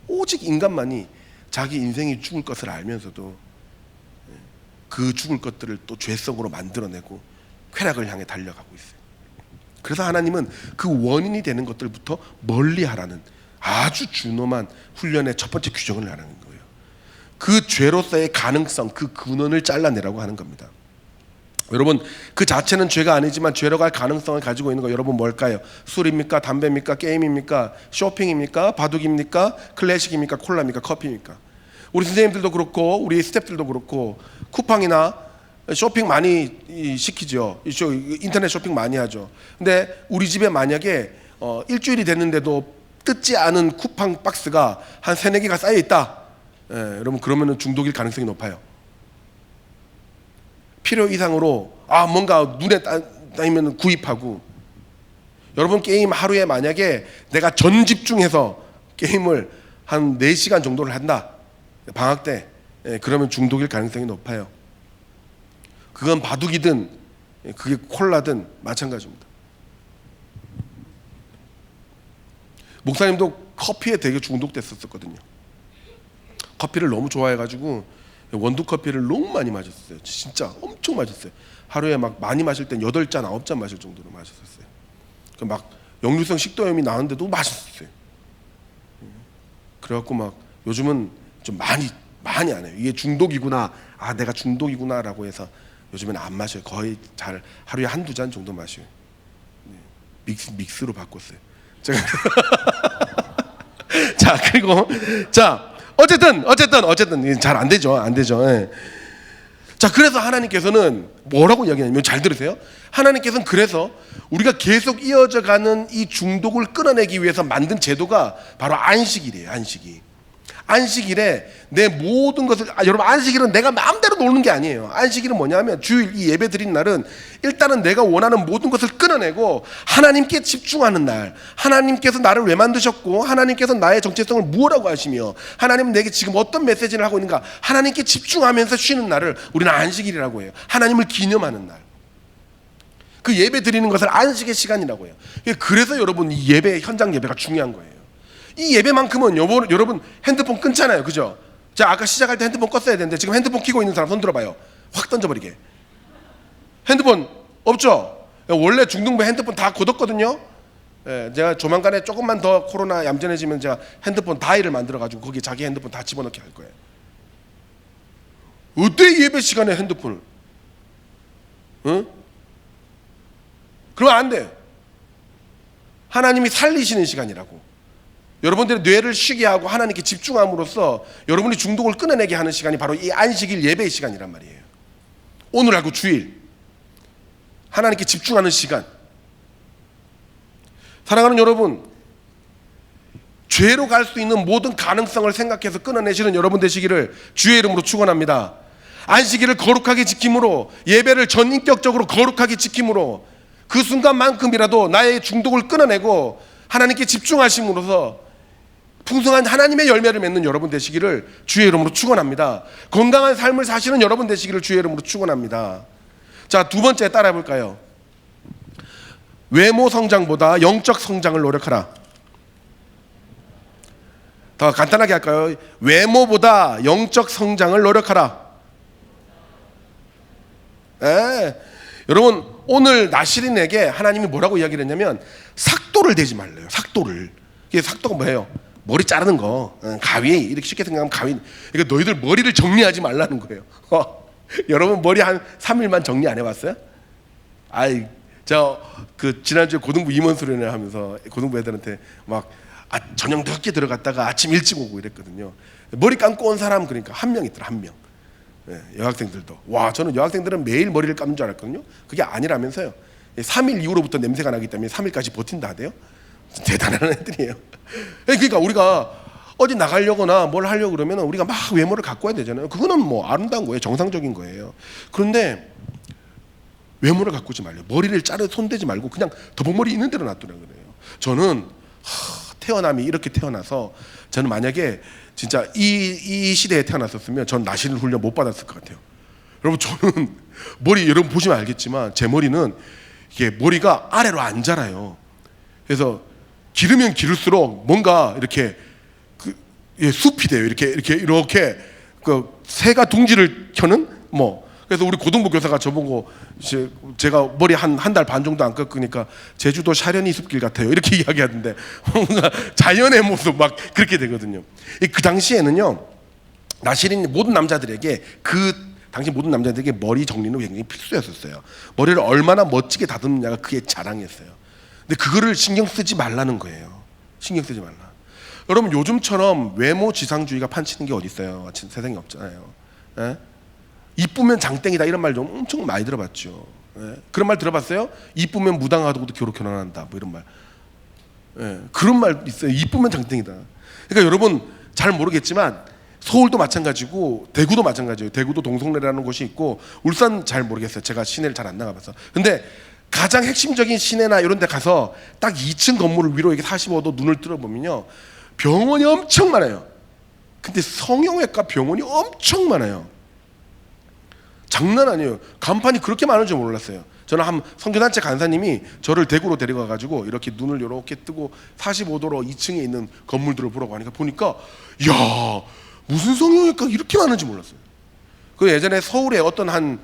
오직 인간만이 자기 인생이 죽을 것을 알면서도 그 죽을 것들을 또 죄성으로 만들어내고 쾌락을 향해 달려가고 있어요. 그래서 하나님은 그 원인이 되는 것들부터 멀리하라는 아주 준엄한 훈련의 첫 번째 규정을 하는 거예요. 그 죄로서의 가능성, 그 근원을 잘라내라고 하는 겁니다. 여러분, 그 자체는 죄가 아니지만 죄로 갈 가능성을 가지고 있는 거 여러분 뭘까요? 술입니까? 담배입니까? 게임입니까? 쇼핑입니까? 바둑입니까? 클래식입니까? 콜라입니까? 커피입니까? 우리 선생님들도 그렇고 우리 스태프들도 그렇고 쿠팡이나 쇼핑 많이 시키죠. 인터넷 쇼핑 많이 하죠. 근데 우리 집에 만약에 일주일이 됐는데도 뜯지 않은 쿠팡 박스가 한 3-4개가 쌓여 있다. 여러분 그러면은 중독일 가능성이 높아요. 필요 이상으로 뭔가 눈에 따이면 구입하고. 여러분 게임 하루에 만약에 내가 전 집중해서 게임을 한 4시간 정도를 한다. 방학 때 그러면 중독일 가능성이 높아요. 그건 바둑이든 그게 콜라든 마찬가지입니다. 목사님도 커피에 되게 중독됐었거든요. 커피를 너무 좋아해가지고 원두 커피를 너무 많이 마셨어요. 진짜 엄청 마셨어요. 하루에 막 많이 마실 땐 8잔, 9잔 마실 정도로 마셨었어요. 막 역류성 식도염이 나는데도 마셨어요. 그래갖고 막 요즘은 좀 많이 안 해요. 이게 중독이구나, 내가 중독이구나라고 해서 요즘엔 안 마셔요. 거의 잘 하루에 1-2잔 정도 마셔요. 믹스로 바꿨어요. 제가 자, 그리고 어쨌든 잘 안 되죠. 예. 자, 그래서 하나님께서는 뭐라고 이야기하냐면, 잘 들으세요. 하나님께서는 그래서 우리가 계속 이어져 가는 이 중독을 끊어내기 위해서 만든 제도가 바로 안식일이에요. 안식일에 내 모든 것을 여러분, 안식일은 내가 마음대로 노는 게 아니에요. 안식일은 뭐냐면 주일 이 예배 드린 날은 일단은 내가 원하는 모든 것을 끊어내고 하나님께 집중하는 날, 하나님께서 나를 왜 만드셨고 하나님께서 나의 정체성을 무엇라고 하시며 하나님은 내게 지금 어떤 메시지를 하고 있는가, 하나님께 집중하면서 쉬는 날을 우리는 안식일이라고 해요. 하나님을 기념하는 날. 그 예배 드리는 것을 안식의 시간이라고 해요. 그래서 여러분 이 예배, 현장 예배가 중요한 거예요. 이 예배만큼은 여러분 핸드폰 끊잖아요. 그죠? 자, 아까 시작할 때 핸드폰 껐어야 되는데 지금 핸드폰 켜고 있는 사람 손 들어봐요. 확 던져버리게. 핸드폰 없죠? 원래 중등부 핸드폰 다 굳었거든요. 제가 조만간에 조금만 더 코로나 얌전해지면 제가 핸드폰 다이를 만들어가지고 거기에 자기 핸드폰 다 집어넣게 할 거예요. 어때 예배 시간에 핸드폰을? 응? 그러면 안 돼요. 하나님이 살리시는 시간이라고. 여러분들의 뇌를 쉬게 하고 하나님께 집중함으로써 여러분이 중독을 끊어내게 하는 시간이 바로 이 안식일 예배의 시간이란 말이에요. 오늘하고 주일 하나님께 집중하는 시간. 사랑하는 여러분, 죄로 갈 수 있는 모든 가능성을 생각해서 끊어내시는 여러분 되시기를 주의 이름으로 축원합니다. 안식일을 거룩하게 지킴으로, 예배를 전인격적으로 거룩하게 지킴으로 그 순간만큼이라도 나의 중독을 끊어내고 하나님께 집중하심으로써 풍성한 하나님의 열매를 맺는 여러분 되시기를 주의 이름으로 축원합니다. 건강한 삶을 사시는 여러분 되시기를 주의 이름으로 축원합니다. 자, 두 번째 따라해 볼까요? 외모 성장보다 영적 성장을 노력하라. 더 간단하게 할까요? 외모보다 영적 성장을 노력하라. 여러분, 오늘 나시린에게 하나님이 뭐라고 이야기를 했냐면 삭도를 대지 말래요. 삭도를. 이게 삭도가 뭐예요? 머리 자르는 거, 가위. 이렇게 쉽게 생각하면 가위. 그러니까 너희들 머리를 정리하지 말라는 거예요. 여러분 머리 한 3일만 정리 안 해봤어요? 그 지난주에 고등부 임원 수련회 하면서 고등부 애들한테 막 저녁 늦게 들어갔다가 아침 일찍 오고 이랬거든요. 머리 감고 온 사람 그러니까 한 명 있더라, 한 명. 여학생들도. 와, 저는 여학생들은 매일 머리를 감는 줄 알았거든요. 그게 아니라면서요. 3일 이후로부터 냄새가 나기 때문에 3일까지 버틴다 하대요. 대단한 애들이에요. 그러니까 우리가 어디 나가려거나 뭘 하려고 그러면 우리가 막 외모를 가꿔야 되잖아요. 그거는 뭐 아름다운 거예요. 정상적인 거예요. 그런데 외모를 가꾸지 말래요. 머리를 자르 손대지 말고 그냥 더벅머리 있는 대로 놔두라 그래요. 저는 태어남이 이렇게 태어나서 저는 만약에 진짜 이 시대에 태어났었으면 전 나시는 훈련 못 받았을 것 같아요. 여러분 저는 머리 여러분 보시면 알겠지만 제 머리는 이게 머리가 아래로 안 자라요. 그래서 기르면 기를수록 뭔가 이렇게 숲이 돼요. 이렇게 그 새가 둥지를 켜는 뭐. 그래서 우리 고등부 교사가 저보고 제가 머리 한 달 반 정도 안 깎으니까 제주도 샤련이 숲길 같아요. 이렇게 이야기하던데 뭔가 자연의 모습 막 그렇게 되거든요. 그 당시에는요 나시린 모든 남자들에게 당시 모든 남자들에게 머리 정리는 굉장히 필수였었어요. 머리를 얼마나 멋지게 다듬느냐가 그의 자랑이었어요. 근데 그거를 신경 쓰지 말라는 거예요. 신경 쓰지 말라. 여러분 요즘처럼 외모 지상주의가 판치는 게 어디 있어요? 세상에 없잖아요. 예? 이쁘면 장땡이다 이런 말 좀 엄청 많이 들어봤죠. 예? 그런 말 들어봤어요? 이쁘면 무당하고도 결혼한다 뭐 이런 말. 예? 그런 말 있어요. 이쁘면 장땡이다. 그러니까 여러분 잘 모르겠지만 서울도 마찬가지고 대구도 마찬가지예요. 대구도 동성내라는 곳이 있고 울산 잘 모르겠어요. 제가 시내를 잘 안 나가봐서. 근데 가장 핵심적인 시내나 이런 데 가서 딱 2층 건물을 위로 이렇게 45도 눈을 들어보면요 병원이 엄청 많아요. 근데 성형외과 병원이 엄청 많아요. 장난 아니에요. 간판이 그렇게 많은 줄 몰랐어요. 저는 한 선교단체 간사님이 저를 대구로 데려가가지고 이렇게 눈을 이렇게 뜨고 45도로 2층에 있는 건물들을 보라고 하니까 보니까 야 무슨 성형외과가 이렇게 많은지 몰랐어요. 그 예전에 서울에 어떤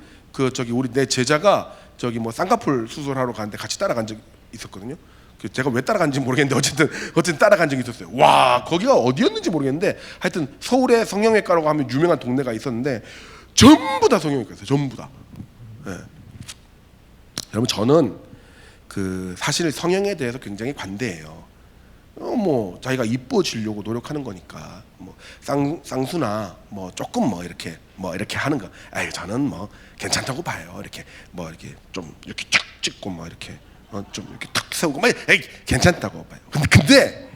우리 내 제자가 뭐 쌍꺼풀 수술하러 가는데 같이 따라간 적이 있었거든요. 제가 왜 따라간지 모르겠는데 어쨌든 따라간 적이 있었어요. 와 거기가 어디였는지 모르겠는데 하여튼 서울에 성형외과라고 하면 유명한 동네가 있었는데 전부 다 성형외과였어요. 전부 다. 네. 여러분 저는 사실 성형에 대해서 굉장히 관대해요. 뭐 자기가 이뻐지려고 노력하는 거니까 뭐 쌍수나 뭐 조금 뭐 이렇게 하는 거, 저는 뭐 괜찮다고 봐요. 이렇게 좀 이렇게 탁 찍고 뭐 이렇게 좀 이렇게 탁 세우고 막 괜찮다고 봐요. 근데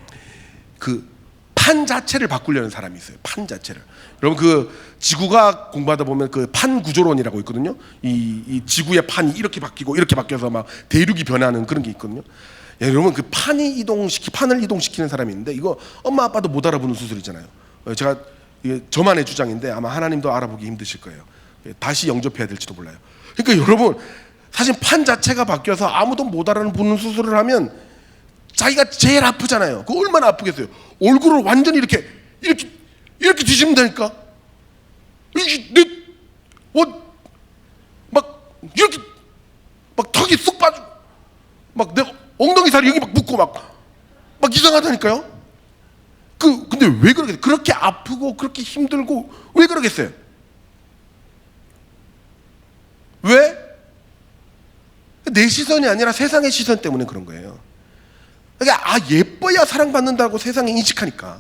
판 자체를 바꾸려는 사람이 있어요. 판 자체를. 여러분 지구과학 공부하다 보면 판 구조론이라고 있거든요. 이 지구의 판이 이렇게 바뀌고 이렇게 바뀌어서 막 대륙이 변하는 그런 게 있거든요. 예, 여러분 판을 이동시키는 사람이 있는데 이거 엄마 아빠도 못 알아보는 수술이잖아요. 제가 저만의 주장인데 아마 하나님도 알아보기 힘드실 거예요. 다시 영접해야 될지도 몰라요. 그러니까 여러분 사실 판 자체가 바뀌어서 아무도 못 알아보는 수술을 하면 자기가 제일 아프잖아요. 그거 얼마나 아프겠어요. 얼굴을 완전히 이렇게 뒤집는다니까. 막 이렇게 막 턱이 쑥 빠지고 막 내 엉덩이 살이 여기 막 붙고 막 이상하다니까요. 근데 왜 그러겠어요? 그렇게 아프고 그렇게 힘들고 왜 그러겠어요? 왜? 내 시선이 아니라 세상의 시선 때문에 그런 거예요. 그러니까 예뻐야 사랑받는다고 세상에 인식하니까,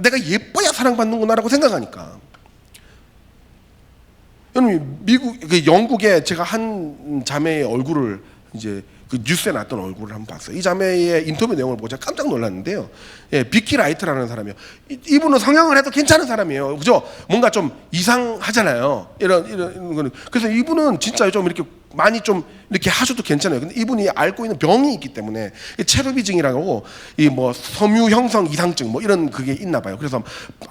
내가 예뻐야 사랑받는구나라고 생각하니까. 여러분 영국에 제가 한 자매의 얼굴을 이제 뉴스에 나왔던 얼굴을 한번 봤어요. 이 자매의 인터뷰 내용을 보고 제가 깜짝 놀랐는데요. 예, 비키 라이트라는 사람이요. 이분은 성형을 해도 괜찮은 사람이에요. 그죠? 뭔가 좀 이상하잖아요. 이런 거는. 그래서 이분은 진짜 좀 이렇게 많이 좀 이렇게 하셔도 괜찮아요. 근데 이분이 앓고 있는 병이 있기 때문에 체르비증이라고 이 뭐 섬유 형성 이상증 뭐 이런 그게 있나 봐요. 그래서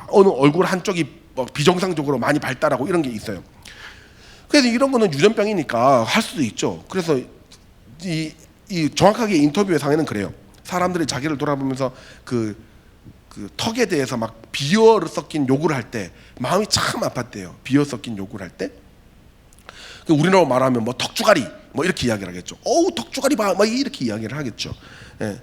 어느 얼굴 한쪽이 뭐 비정상적으로 많이 발달하고 이런 게 있어요. 그래서 이런 거는 유전병이니까 할 수도 있죠. 그래서 이 정확하게 인터뷰의 상에는 그래요. 사람들이 자기를 돌아보면서 그 턱에 대해서 막 비어 섞인 욕을 할 때 마음이 참 아팠대요. 비어 섞인 욕을 할 때. 우리나라로 말하면 뭐 턱주가리 뭐 이렇게 이야기를 하겠죠. 어우 턱주가리 봐, 막 이렇게 이야기를 하겠죠. 예.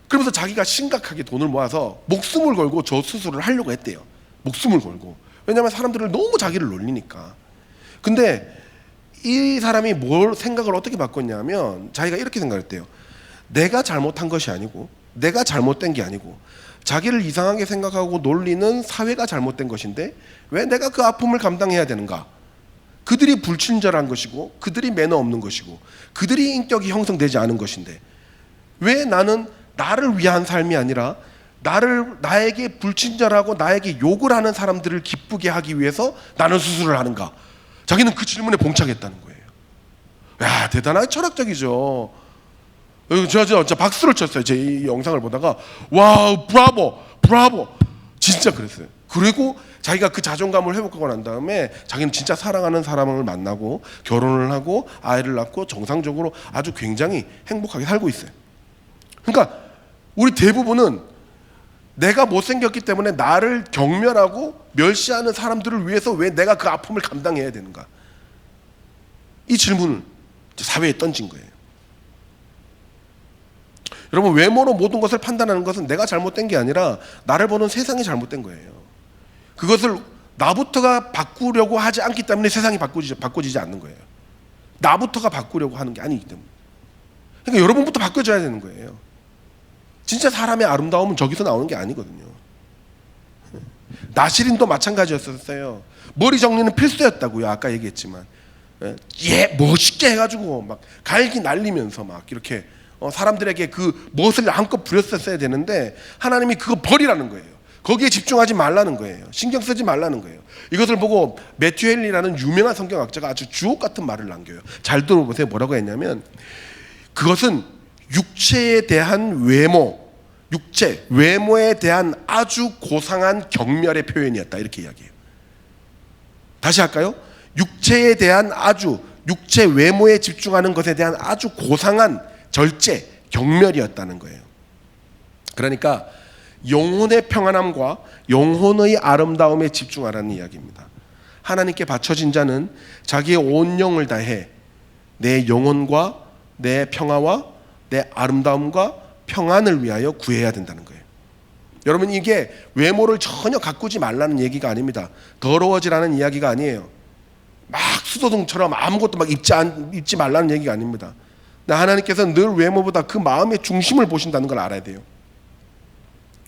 그러면서 자기가 심각하게 돈을 모아서 목숨을 걸고 저 수술을 하려고 했대요. 목숨을 걸고. 왜냐하면 사람들을 너무 자기를 놀리니까. 근데 이 사람이 뭘 생각을 어떻게 바꿨냐면 자기가 이렇게 생각했대요. 내가 잘못한 것이 아니고 내가 잘못된 게 아니고 자기를 이상하게 생각하고 놀리는 사회가 잘못된 것인데 왜 내가 그 아픔을 감당해야 되는가? 그들이 불친절한 것이고 그들이 매너 없는 것이고 그들이 인격이 형성되지 않은 것인데 왜 나는 나를 위한 삶이 아니라 나에게 불친절하고 나에게 욕을 하는 사람들을 기쁘게 하기 위해서 나는 수술을 하는가? 자기는 그 질문에 봉착했다는 거예요. 야, 대단하게 철학적이죠. 제가 진짜 박수를 쳤어요. 제 이 영상을 보다가 와우, 브라보, 브라보, 진짜 그랬어요. 그리고 자기가 그 자존감을 회복하고 난 다음에 자기는 진짜 사랑하는 사람을 만나고 결혼을 하고 아이를 낳고 정상적으로 아주 굉장히 행복하게 살고 있어요. 그러니까 우리 대부분은 내가 못생겼기 때문에 나를 경멸하고 멸시하는 사람들을 위해서 왜 내가 그 아픔을 감당해야 되는가? 이 질문을 사회에 던진 거예요. 여러분, 외모로 모든 것을 판단하는 것은 내가 잘못된 게 아니라 나를 보는 세상이 잘못된 거예요. 그것을 나부터가 바꾸려고 하지 않기 때문에 세상이 바꿔지지 않는 거예요. 나부터가 바꾸려고 하는 게 아니기 때문에. 그러니까 여러분부터 바꿔줘야 되는 거예요. 진짜 사람의 아름다움은 저기서 나오는 게 아니거든요. 나시린도 마찬가지였었어요. 머리 정리는 필수였다고요. 아까 얘기했지만, 멋있게 해가지고 막 갈기 날리면서 막 이렇게 사람들에게 그 멋을 한껏 부렸었어야 되는데 하나님이 그거 버리라는 거예요. 거기에 집중하지 말라는 거예요. 신경 쓰지 말라는 거예요. 이것을 보고 매튜 헨리라는 유명한 성경학자가 아주 주옥 같은 말을 남겨요. 잘 들어보세요. 뭐라고 했냐면, 그것은 육체에 대한 외모에 대한 아주 고상한 경멸의 표현이었다, 이렇게 이야기해요. 다시 할까요? 육체 외모에 집중하는 것에 대한 아주 고상한 절제, 경멸이었다는 거예요. 그러니까 영혼의 평안함과 영혼의 아름다움에 집중하라는 이야기입니다. 하나님께 바쳐진 자는 자기의 온 영을 다해 내 영혼과 내 평화와 내 아름다움과 평안을 위하여 구해야 된다는 거예요. 여러분, 이게 외모를 전혀 가꾸지 말라는 얘기가 아닙니다. 더러워지라는 이야기가 아니에요. 막 수도등처럼 아무것도 막 입지 말라는 얘기가 아닙니다. 하나님께서는 늘 외모보다 그 마음의 중심을 보신다는 걸 알아야 돼요.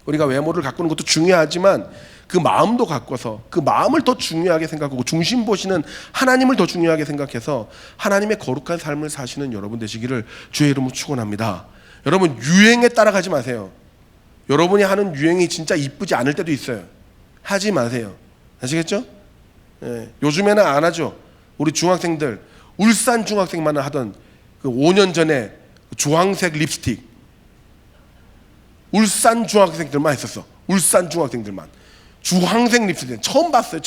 우리가 외모를 가꾸는 것도 중요하지만 그 마음도 가꿔서 그 마음을 더 중요하게 생각하고 중심 보시는 하나님을 더 중요하게 생각해서 하나님의 거룩한 삶을 사시는 여러분 되시기를 주의 이름으로 축원합니다. 여러분, 유행에 따라가지 마세요. 여러분이 하는 유행이 진짜 이쁘지 않을 때도 있어요. 하지 마세요. 아시겠죠? 요즘에는 안 하죠. 우리 중학생들, 울산 중학생만 하던 그 5년 전에 주황색 립스틱, 울산 중학생들만 했었어. 울산 중학생들만 주황색 립스틱 처음 봤어요.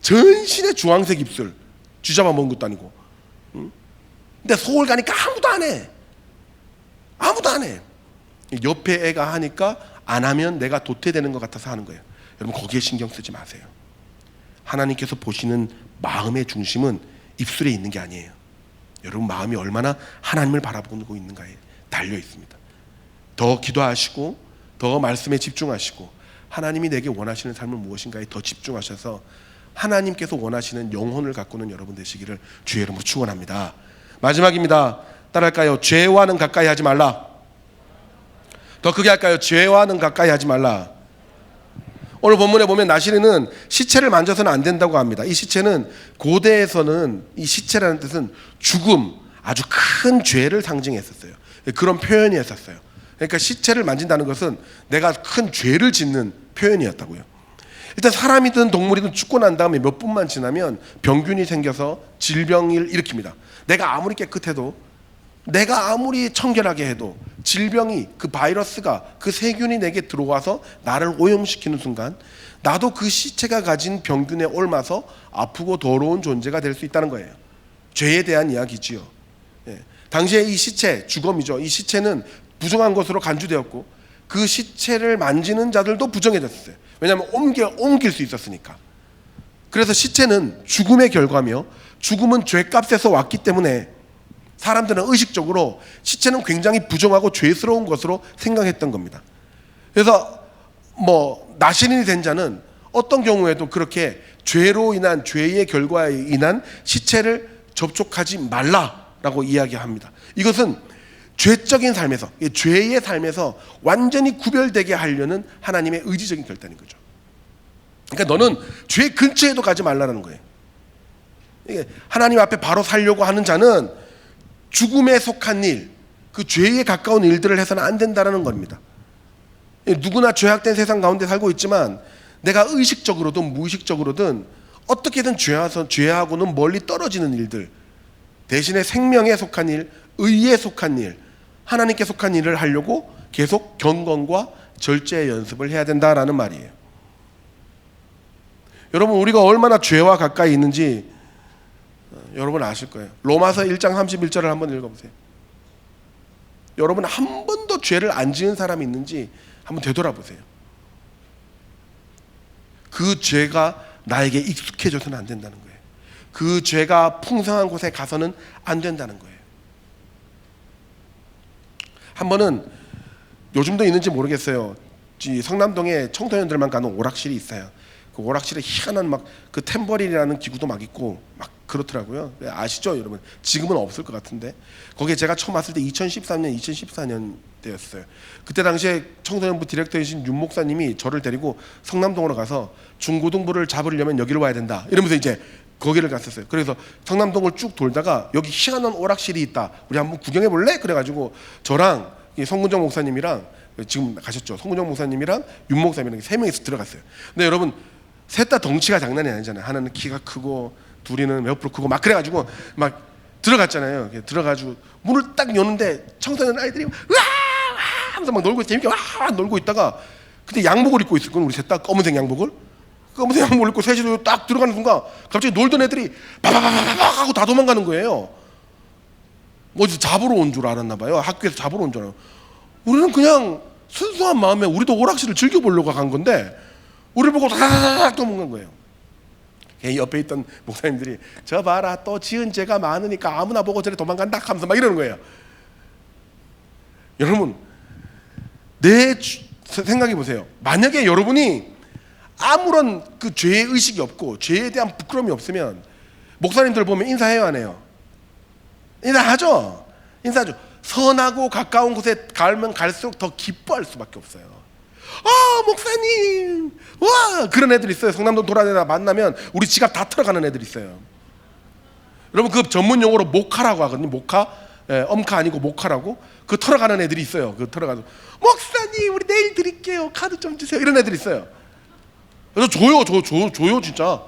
전신에 주황색 입술 쥐잡아 먹은 것도 아니고. 근데 서울 가니까 아무도 안 해. 옆에 애가 하니까 안 하면 내가 도태되는 것 같아서 하는 거예요. 여러분, 거기에 신경 쓰지 마세요. 하나님께서 보시는 마음의 중심은 입술에 있는 게 아니에요. 여러분, 마음이 얼마나 하나님을 바라보고 있는가에 달려 있습니다. 더 기도하시고 더 말씀에 집중하시고 하나님이 내게 원하시는 삶은 무엇인가에 더 집중하셔서 하나님께서 원하시는 영혼을 가꾸는 여러분 되시기를 주의 이름으로 축원합니다. 마지막입니다. 따라할까요? 죄와는 가까이 하지 말라. 더 크게 할까요? 죄와는 가까이 하지 말라. 오늘 본문에 보면 나시린은 시체를 만져서는 안 된다고 합니다. 이 시체는 고대에서는 이 시체라는 뜻은 죽음, 아주 큰 죄를 상징했었어요. 그런 표현이었었어요. 그러니까 시체를 만진다는 것은 내가 큰 죄를 짓는 표현이었다고요. 일단 사람이든 동물이든 죽고 난 다음에 몇 분만 지나면 병균이 생겨서 질병을 일으킵니다. 내가 아무리 깨끗해도, 내가 아무리 청결하게 해도 질병이, 그 바이러스가, 그 세균이 내게 들어와서 나를 오염시키는 순간 나도 그 시체가 가진 병균에 옮아서 아프고 더러운 존재가 될 수 있다는 거예요. 죄에 대한 이야기지요. 당시에 이 시체, 주검이죠. 이 시체는 부정한 것으로 간주되었고 그 시체를 만지는 자들도 부정해졌어요. 왜냐하면 옮길 수 있었으니까. 그래서 시체는 죽음의 결과며 죽음은 죄값에서 왔기 때문에 사람들은 의식적으로 시체는 굉장히 부정하고 죄스러운 것으로 생각했던 겁니다. 그래서 나시린이 된 자는 어떤 경우에도 그렇게 죄로 인한, 죄의 결과에 인한 시체를 접촉하지 말라라고 이야기합니다. 이것은 죄적인 삶에서, 죄의 삶에서 완전히 구별되게 하려는 하나님의 의지적인 결단인 거죠. 그러니까 너는 죄 근처에도 가지 말라는 거예요. 하나님 앞에 바로 살려고 하는 자는 죽음에 속한 일, 그 죄에 가까운 일들을 해서는 안 된다는 겁니다. 누구나 죄악된 세상 가운데 살고 있지만 내가 의식적으로든 무의식적으로든 어떻게든 죄하고는 멀리 떨어지는 일들, 대신에 생명에 속한 일, 의에 속한 일, 하나님께 속한 일을 하려고 계속 경건과 절제의 연습을 해야 된다라는 말이에요. 여러분, 우리가 얼마나 죄와 가까이 있는지 여러분 아실 거예요. 로마서 1장 31절을 한번 읽어보세요. 여러분, 한 번도 죄를 안 지은 사람이 있는지 한번 되돌아보세요. 그 죄가 나에게 익숙해져서는 안 된다는 거예요. 그 죄가 풍성한 곳에 가서는 안 된다는 거예요. 한 번은 요즘도 있는지 모르겠어요. 성남동에 청소년들만 가는 오락실이 있어요. 그 오락실에 희한한 막 그 탬버린이라는 기구도 막 있고 막 그렇더라고요. 아시죠, 여러분? 지금은 없을 것 같은데 거기에 제가 처음 왔을 때 2013년, 2014년 때였어요. 그때 당시에 청소년부 디렉터이신 윤 목사님이 저를 데리고 성남동으로 가서 중고등부를 잡으려면 여기로 와야 된다 이러면서 이제 거기를 갔었어요. 그래서 성남동을 쭉 돌다가 여기 희한한 오락실이 있다, 우리 한번 구경해 볼래? 그래가지고 저랑 성군정 목사님이랑, 지금 가셨죠, 성군정 목사님이랑 윤 목사님이랑 3명이서 들어갔어요. 근데 여러분, 셋 다 덩치가 장난이 아니잖아요. 하나는 키가 크고 둘이는 몇 프로 크고 막 그래가지고 막 들어갔잖아요. 들어가지고 문을 딱 여는데 청소년 아이들이 으아 하면서 막 놀고 재밌게 와 놀고 있다가 그때 양복을 입고 있었거든요. 우리 셋 다 검은색 양복을 입고 셋이서 딱 들어가는 순간 갑자기 놀던 애들이 바바바바바 하고 다 도망가는 거예요. 어디서 잡으러 온 줄 알았나 봐요. 학교에서 잡으러 온 줄 알아요. 우리는 그냥 순수한 마음에 우리도 오락실을 즐겨보려고 간 건데 우리를 보고 다다다닥 도망간 거예요. 옆에 있던 목사님들이 저 봐라, 또 지은 죄가 많으니까 아무나 보고 저리 도망간다 하면서 막 이러는 거예요. 여러분, 생각해 보세요. 만약에 여러분이 아무런 그 죄의 의식이 없고 죄에 대한 부끄러움이 없으면 목사님들 보면 인사해요, 안 해요? 인사하죠. 선하고 가까운 곳에 가면 갈수록 더 기뻐할 수밖에 없어요. 목사님, 와, 그런 애들 있어요. 성남동 돌아다니다 만나면 우리 지갑 다 털어가는 애들 있어요. 여러분, 그 전문 용어로 모카라고 하거든요. 모카, 엄카 아니고 모카라고. 그 털어가는 애들이 있어요. 그 털어가서 목사님, 우리 내일 드릴게요. 카드 좀 주세요. 이런 애들 있어요. 그래서 줘요, 진짜.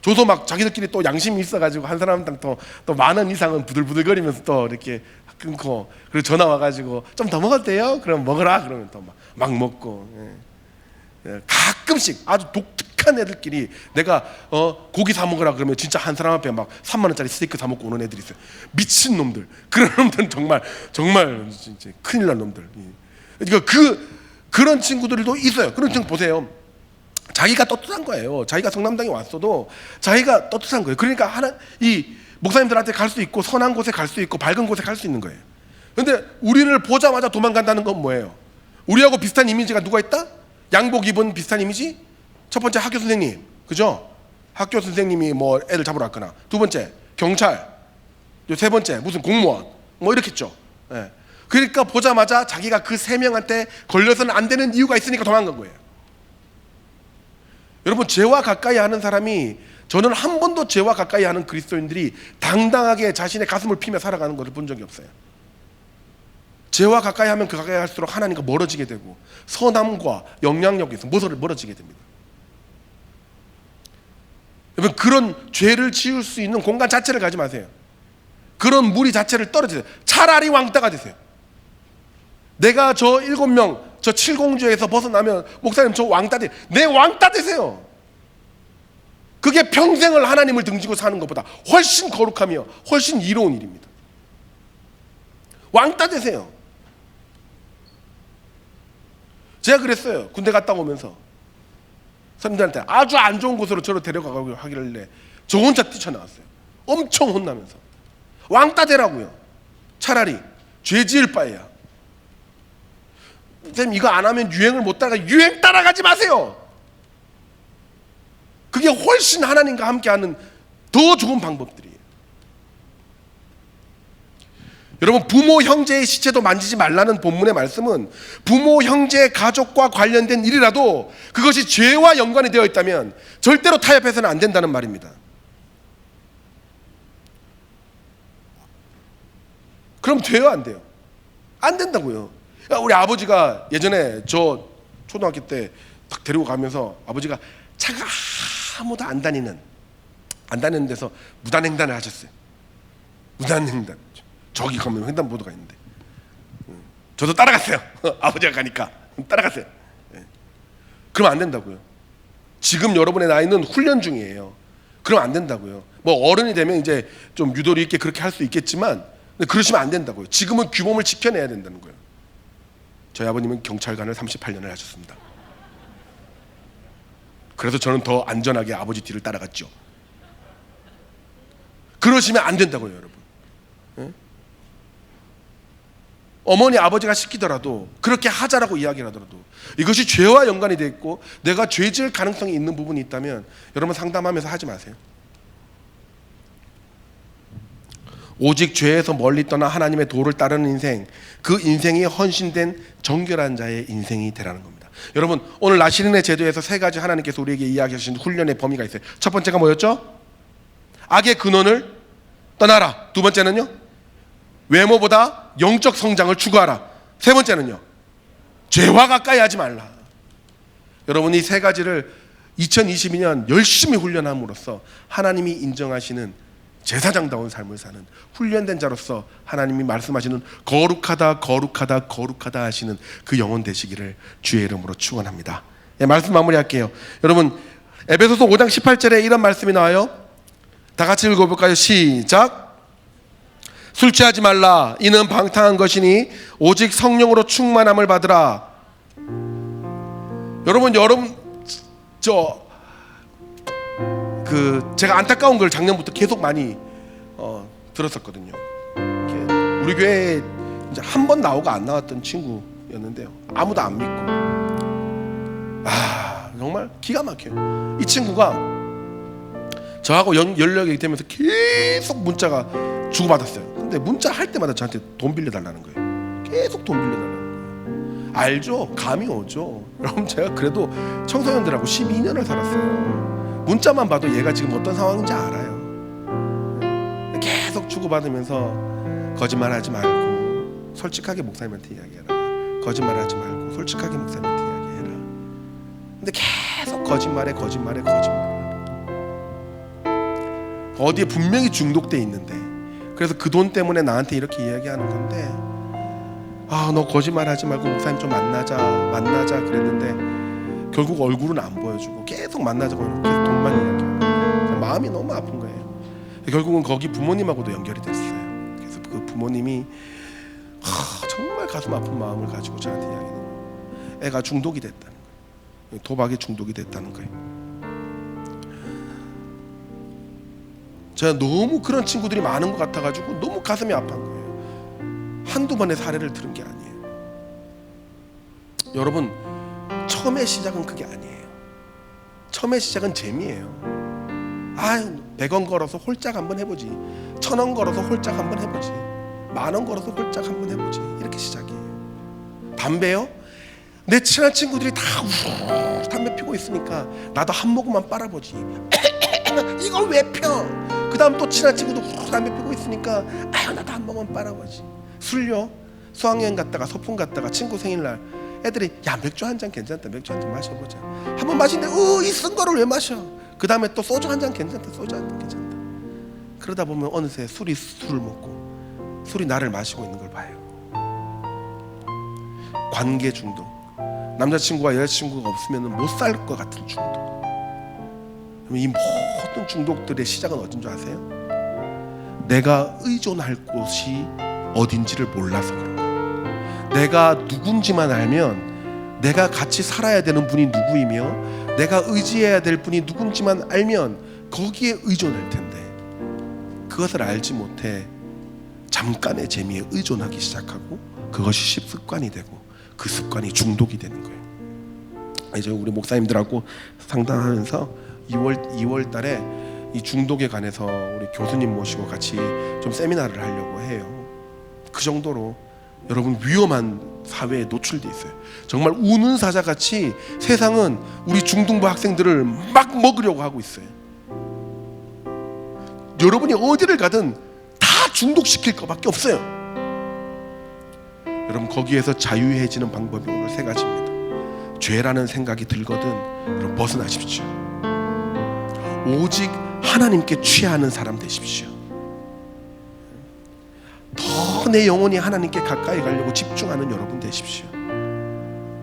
줘서 막 자기들끼리 또 양심이 있어가지고 한 사람당 또 10,000원 이상은 부들부들거리면서 또 이렇게 끊고, 그리고 전화 와가지고 좀 더 먹어도 돼요? 그럼 먹어라. 그러면 또 막 먹고. 가끔씩 아주 독특한 애들끼리 내가 고기 사 먹으라 그러면 진짜 한 사람 앞에 막 30,000원짜리 스테이크 사 먹고 오는 애들이 있어요. 미친 놈들. 그런 놈들은 정말 진짜 큰일 날 놈들. 그러니까 그런 친구들도 있어요. 그런 친구 보세요. 자기가 떳떳한 거예요. 자기가 성남당에 왔어도 자기가 떳떳한 거예요. 그러니까 이 목사님들한테 갈 수 있고 선한 곳에 갈 수 있고 밝은 곳에 갈 수 있는 거예요. 그런데 우리를 보자마자 도망간다는 건 뭐예요? 우리하고 비슷한 이미지가 누가 있다? 양복 입은 비슷한 이미지? 첫 번째 학교 선생님, 그죠? 학교 선생님이 뭐 애들 잡으러 왔거나, 두 번째 경찰, 세 번째 무슨 공무원, 뭐 이렇겠죠. 그러니까 보자마자 자기가 그 3명한테 걸려서는 안 되는 이유가 있으니까 도망간 거예요. 여러분, 죄와 가까이 하는 사람이, 저는 한 번도 죄와 가까이 하는 그리스도인들이 당당하게 자신의 가슴을 피며 살아가는 것을 본 적이 없어요. 죄와 가까이 하면 그 가까이 할수록 하나님과 멀어지게 되고 선함과 영향력에서 멀어지게 됩니다. 여러분, 그런 죄를 지을 수 있는 공간 자체를 가지 마세요. 그런 무리 자체를 떨어지세요. 차라리 왕따가 되세요. 내가 저 7명, 저 7공주에서 벗어나면 목사님 저 왕따 돼. 내 왕따 되세요. 그게 평생을 하나님을 등지고 사는 것보다 훨씬 거룩하며 훨씬 이로운 일입니다. 왕따 되세요. 제가 그랬어요. 군대 갔다 오면서 선생님들한테 아주 안 좋은 곳으로 저를 데려가고 하길래 저 혼자 뛰쳐나왔어요. 엄청 혼나면서. 왕따 되라고요. 차라리 죄 지을 바에야. 선생님, 이거 안 하면 유행을 못 따라가. 유행 따라가지 마세요. 그게 훨씬 하나님과 함께하는 더 좋은 방법들이에요. 여러분, 부모 형제의 시체도 만지지 말라는 본문의 말씀은 부모 형제 가족과 관련된 일이라도 그것이 죄와 연관이 되어 있다면 절대로 타협해서는 안 된다는 말입니다. 그럼 돼요, 안 돼요? 안 된다고요. 우리 아버지가 예전에 저 초등학교 때 딱 데리고 가면서 아버지가 차가 아무도 안 다니는 데서 무단횡단을 하셨어요. 무단횡단. 저기 가면 횡단보도가 있는데 저도 따라갔어요. 아버지가 가니까 따라갔어요. 그러면 안 된다고요. 지금 여러분의 나이는 훈련 중이에요. 그러면 안 된다고요. 뭐 어른이 되면 이제 좀 유도리 있게 그렇게 할 수 있겠지만 그러시면 안 된다고요. 지금은 규범을 지켜내야 된다는 거예요. 저희 아버님은 경찰관을 38년을 하셨습니다. 그래서 저는 더 안전하게 아버지 뒤를 따라갔죠. 그러시면 안 된다고요, 여러분. 예? 어머니 아버지가 시키더라도 그렇게 하자라고 이야기를 하더라도 이것이 죄와 연관이 돼 있고 내가 죄 지을 가능성이 있는 부분이 있다면 여러분 상담하면서 하지 마세요. 오직 죄에서 멀리 떠나 하나님의 도를 따르는 인생, 그 인생이 헌신된 정결한 자의 인생이 되라는 겁니다. 여러분 오늘 나시린의 제도에서 세 가지 하나님께서 우리에게 이야기하신 훈련의 범위가 있어요. 첫 번째가 뭐였죠? 악의 근원을 떠나라. 두 번째는요? 외모보다 영적 성장을 추구하라. 세 번째는요? 죄와 가까이 하지 말라. 여러분 이 세 가지를 2022년 열심히 훈련함으로써 하나님이 인정하시는 제사장다운 삶을 사는 훈련된 자로서 하나님이 말씀하시는 거룩하다 거룩하다 거룩하다 하시는 그 영혼 되시기를 주의 이름으로 축원합니다. 예, 말씀 마무리할게요. 여러분 에베소서 5장 18절에 이런 말씀이 나와요. 다 같이 읽어볼까요? 시작. 술 취하지 말라. 이는 방탕한 것이니 오직 성령으로 충만함을 받으라. 여러분 제가 안타까운 걸 작년부터 계속 많이 들었었거든요. 우리 교회에 이제 한 번 나오고 안 나왔던 친구였는데요. 아무도 안 믿고 정말 기가 막혀요. 이 친구가 저하고 연락이 되면서 계속 문자가 주고받았어요. 근데 문자 할 때마다 저한테 돈 빌려달라는 거예요. 계속 돈 빌려달라는 거예요. 알죠? 감이 오죠. 여러분 제가 그래도 청소년들하고 12년을 살았어요. 문자만 봐도 얘가 지금 어떤 상황인지 알아요. 계속 주고받으면서 거짓말하지 말고 솔직하게 목사님한테 이야기해라. 거짓말하지 말고 솔직하게 목사님한테 이야기해라. 근데 계속 거짓말해. 어디에 분명히 중독돼 있는데 그래서 그 돈 때문에 나한테 이렇게 이야기하는 건데 너 거짓말하지 말고 목사님 좀 만나자 그랬는데 결국 얼굴은 안 보여주고 계속 만나자고 계속 돈만 이야기하고 마음이 너무 아픈 거예요. 결국은 거기 부모님하고도 연결이 됐어요. 그래서 그 부모님이 정말 가슴 아픈 마음을 가지고 저한테 이야기하는 거예요. 애가 중독이 됐다는 거예요. 도박에 중독이 됐다는 거예요. 제가 너무 그런 친구들이 많은 것 같아가지고 너무 가슴이 아픈 거예요. 한두 번의 사례를 들은 게 아니에요. 여러분 처음의 시작은 그게 아니에요. 처음의 시작은 재미예요. 100원 걸어서 홀짝 한번 해보지. 1000원 걸어서 홀짝 한번 해보지. 10,000원 걸어서 홀짝 한번 해보지. 이렇게 시작이에요. 담배요? 내 친한 친구들이 다 담배 피고 있으니까 나도 한 모금만 빨아보지. 이걸 왜 펴? 그 다음 또 친한 친구도 담배 피고 있으니까 나도 한 모금만 빨아보지. 술요? 수학여행 갔다가 소풍 갔다가 친구 생일날 애들이 야 맥주 한 잔 괜찮다. 맥주 한 잔 마셔보자. 한 번 마시는데 이 쓴 거를 왜 마셔? 그 다음에 또 소주 한 잔 괜찮다. 소주 한 잔 괜찮다. 그러다 보면 어느새 술이 술을 먹고 술이 나를 마시고 있는 걸 봐요. 관계 중독. 남자친구와 여자친구가 없으면 못 살 것 같은 중독. 이 모든 중독들의 시작은 어딘 줄 아세요? 내가 의존할 곳이 어딘지를 몰라서 그런 거예요. 내가 누군지만 알면 내가 같이 살아야 되는 분이 누구이며 내가 의지해야 될 분이 누군지만 알면 거기에 의존할 텐데 그것을 알지 못해 잠깐의 재미에 의존하기 시작하고 그것이 습관이 되고 그 습관이 중독이 되는 거예요. 이제 우리 목사님들하고 상담하면서 2월 달에 이 중독에 관해서 우리 교수님 모시고 같이 좀 세미나를 하려고 해요. 그 정도로 여러분 위험한 사회에 노출돼 있어요. 정말 우는 사자같이 세상은 우리 중등부 학생들을 막 먹으려고 하고 있어요. 여러분이 어디를 가든 다 중독시킬 것밖에 없어요. 여러분 거기에서 자유해지는 방법이 오늘 세 가지입니다. 죄라는 생각이 들거든 여러분 벗어나십시오. 오직 하나님께 취하는 사람 되십시오. 더 내 영혼이 하나님께 가까이 가려고 집중하는 여러분 되십시오.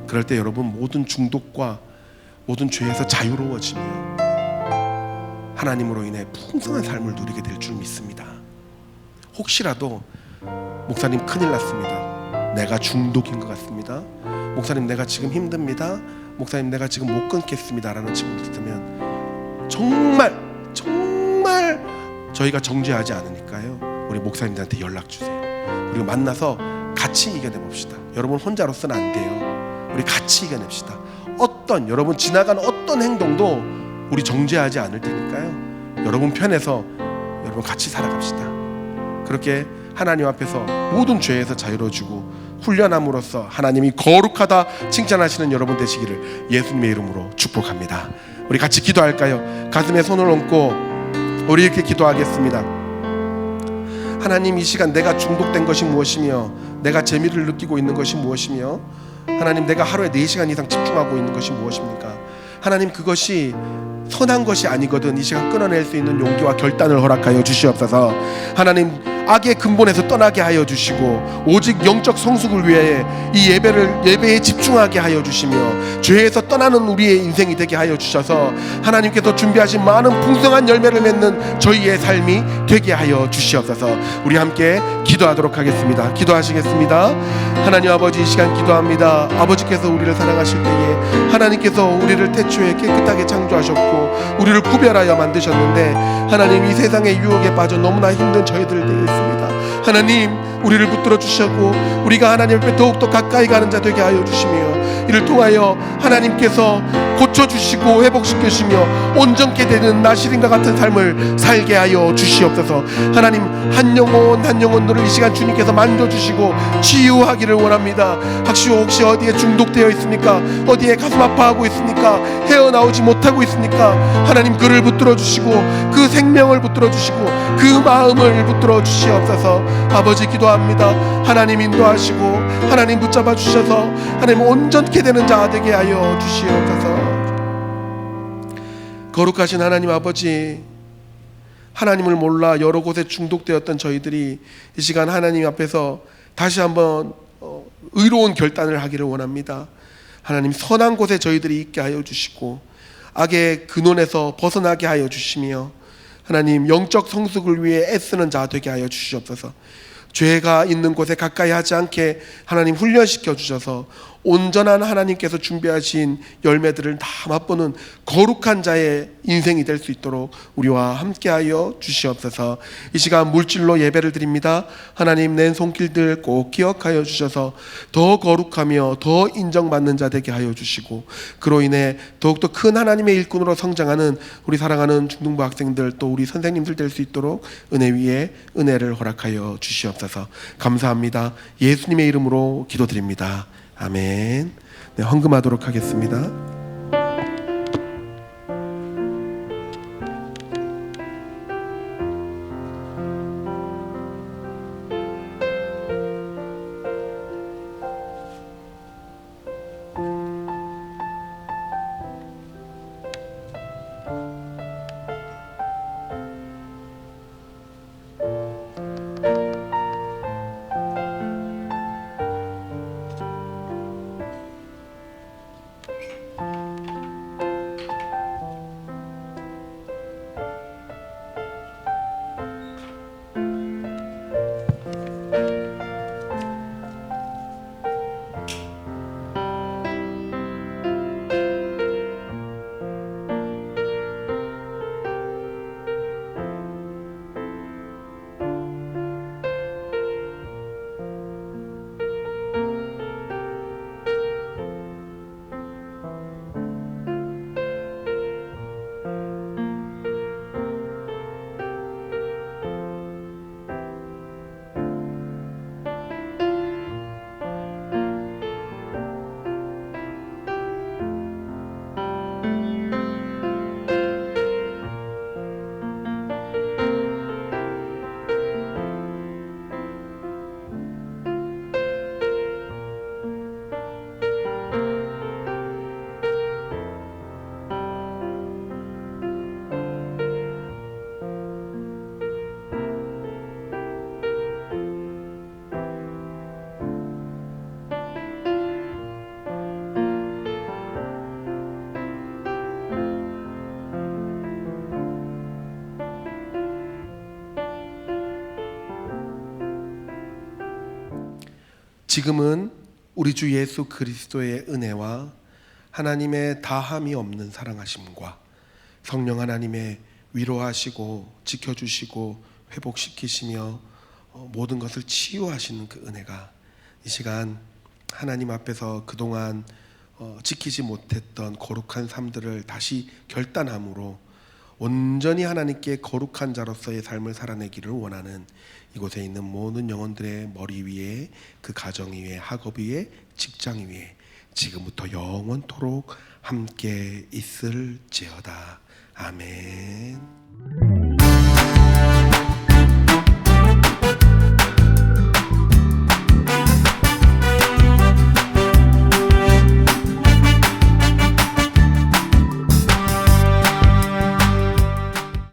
그럴 때 여러분 모든 중독과 모든 죄에서 자유로워지며 하나님으로 인해 풍성한 삶을 누리게 될 줄 믿습니다. 혹시라도 목사님 큰일 났습니다, 내가 중독인 것 같습니다, 목사님 내가 지금 힘듭니다, 목사님 내가 지금 못 끊겠습니다 라는 친구들 있으면 정말 저희가 정죄하지 않으니까요, 우리 목사님들한테 연락 주세요. 그리고 만나서 같이 이겨내봅시다. 여러분 혼자로서는 안 돼요. 우리 같이 이겨냅시다. 여러분 지나간 어떤 행동도 우리 정죄하지 않을 테니까요, 여러분 편에서 여러분 같이 살아갑시다. 그렇게 하나님 앞에서 모든 죄에서 자유로워지고 훈련함으로써 하나님이 거룩하다 칭찬하시는 여러분 되시기를 예수님의 이름으로 축복합니다. 우리 같이 기도할까요? 가슴에 손을 얹고 우리 이렇게 기도하겠습니다. 하나님, 이 시간 내가 중독된 것이 무엇이며 내가 재미를 느끼고 있는 것이 무엇이며 하나님 내가 하루에 4시간 이상 집중하고 있는 것이 무엇입니까? 하나님, 그것이 선한 것이 아니거든 이 시간 끊어낼 수 있는 용기와 결단을 허락하여 주시옵소서. 하나님, 악의 근본에서 떠나게 하여 주시고 오직 영적 성숙을 위해 이 예배에 집중하게 하여 주시며 죄에서 떠나는 우리의 인생이 되게 하여 주셔서 하나님께서 준비하신 많은 풍성한 열매를 맺는 저희의 삶이 되게 하여 주시옵소서. 우리 함께 기도하도록 하겠습니다. 기도하시겠습니다. 하나님 아버지, 이 시간 기도합니다. 아버지께서 우리를 사랑하실 때에 하나님께서 우리를 태초에 깨끗하게 창조하셨고 우리를 구별하여 만드셨는데 하나님, 이 세상의 유혹에 빠져 너무나 힘든 저희들 되어 있습니다. 하나님, 우리를 붙들어 주시고 우리가 하나님 앞에 더욱더 가까이 가는 자 되게 하여 주시며 이를 통하여 하나님께서 고쳐주시고 회복시키시며 온전케 되는 나시린과 같은 삶을 살게 하여 주시옵소서. 하나님, 한 영혼들을 이 시간 주님께서 만져주시고 치유하기를 원합니다. 혹시 어디에 중독되어 있습니까? 어디에 가슴 아파하고 있습니까? 헤어나오지 못하고 있습니까? 하나님, 그를 붙들어 주시고 그 생명을 붙들어 주시고 그 마음을 붙들어 주시옵소서. 아버지, 기도합니다. 하나님 인도하시고 하나님 붙잡아 주셔서 하나님 온전케 되는 자 되게 하여 주시옵소서. 거룩하신 하나님 아버지, 하나님을 몰라 여러 곳에 중독되었던 저희들이 이 시간 하나님 앞에서 다시 한번 의로운 결단을 하기를 원합니다. 하나님, 선한 곳에 저희들이 있게 하여 주시고 악의 근원에서 벗어나게 하여 주시며 하나님, 영적 성숙을 위해 애쓰는 자 되게 하여 주시옵소서. 죄가 있는 곳에 가까이 하지 않게 하나님 훈련시켜 주셔서 온전한 하나님께서 준비하신 열매들을 다 맛보는 거룩한 자의 인생이 될 수 있도록 우리와 함께하여 주시옵소서. 이 시간 물질로 예배를 드립니다. 하나님, 낸 손길들 꼭 기억하여 주셔서 더 거룩하며 더 인정받는 자 되게 하여 주시고 그로 인해 더욱더 큰 하나님의 일꾼으로 성장하는 우리 사랑하는 중등부 학생들 또 우리 선생님들 될 수 있도록 은혜 위에 은혜를 허락하여 주시옵소서. 감사합니다. 예수님의 이름으로 기도드립니다. 아멘. 네, 헌금하도록 하겠습니다. 지금은 우리 주 예수 그리스도의 은혜와 하나님의 다함이 없는 사랑하심과 성령 하나님의 위로하시고 지켜주시고 회복시키시며 모든 것을 치유하시는 그 은혜가 이 시간 하나님 앞에서 그동안 지키지 못했던 거룩한 삶들을 다시 결단함으로 온전히 하나님께 거룩한 자로서의 삶을 살아내기를 원하는 이곳에 있는 모든 영혼들의 머리 위에, 그 가정 위에, 학업 위에, 직장 위에 지금부터 영원토록 함께 있을지어다. 아멘.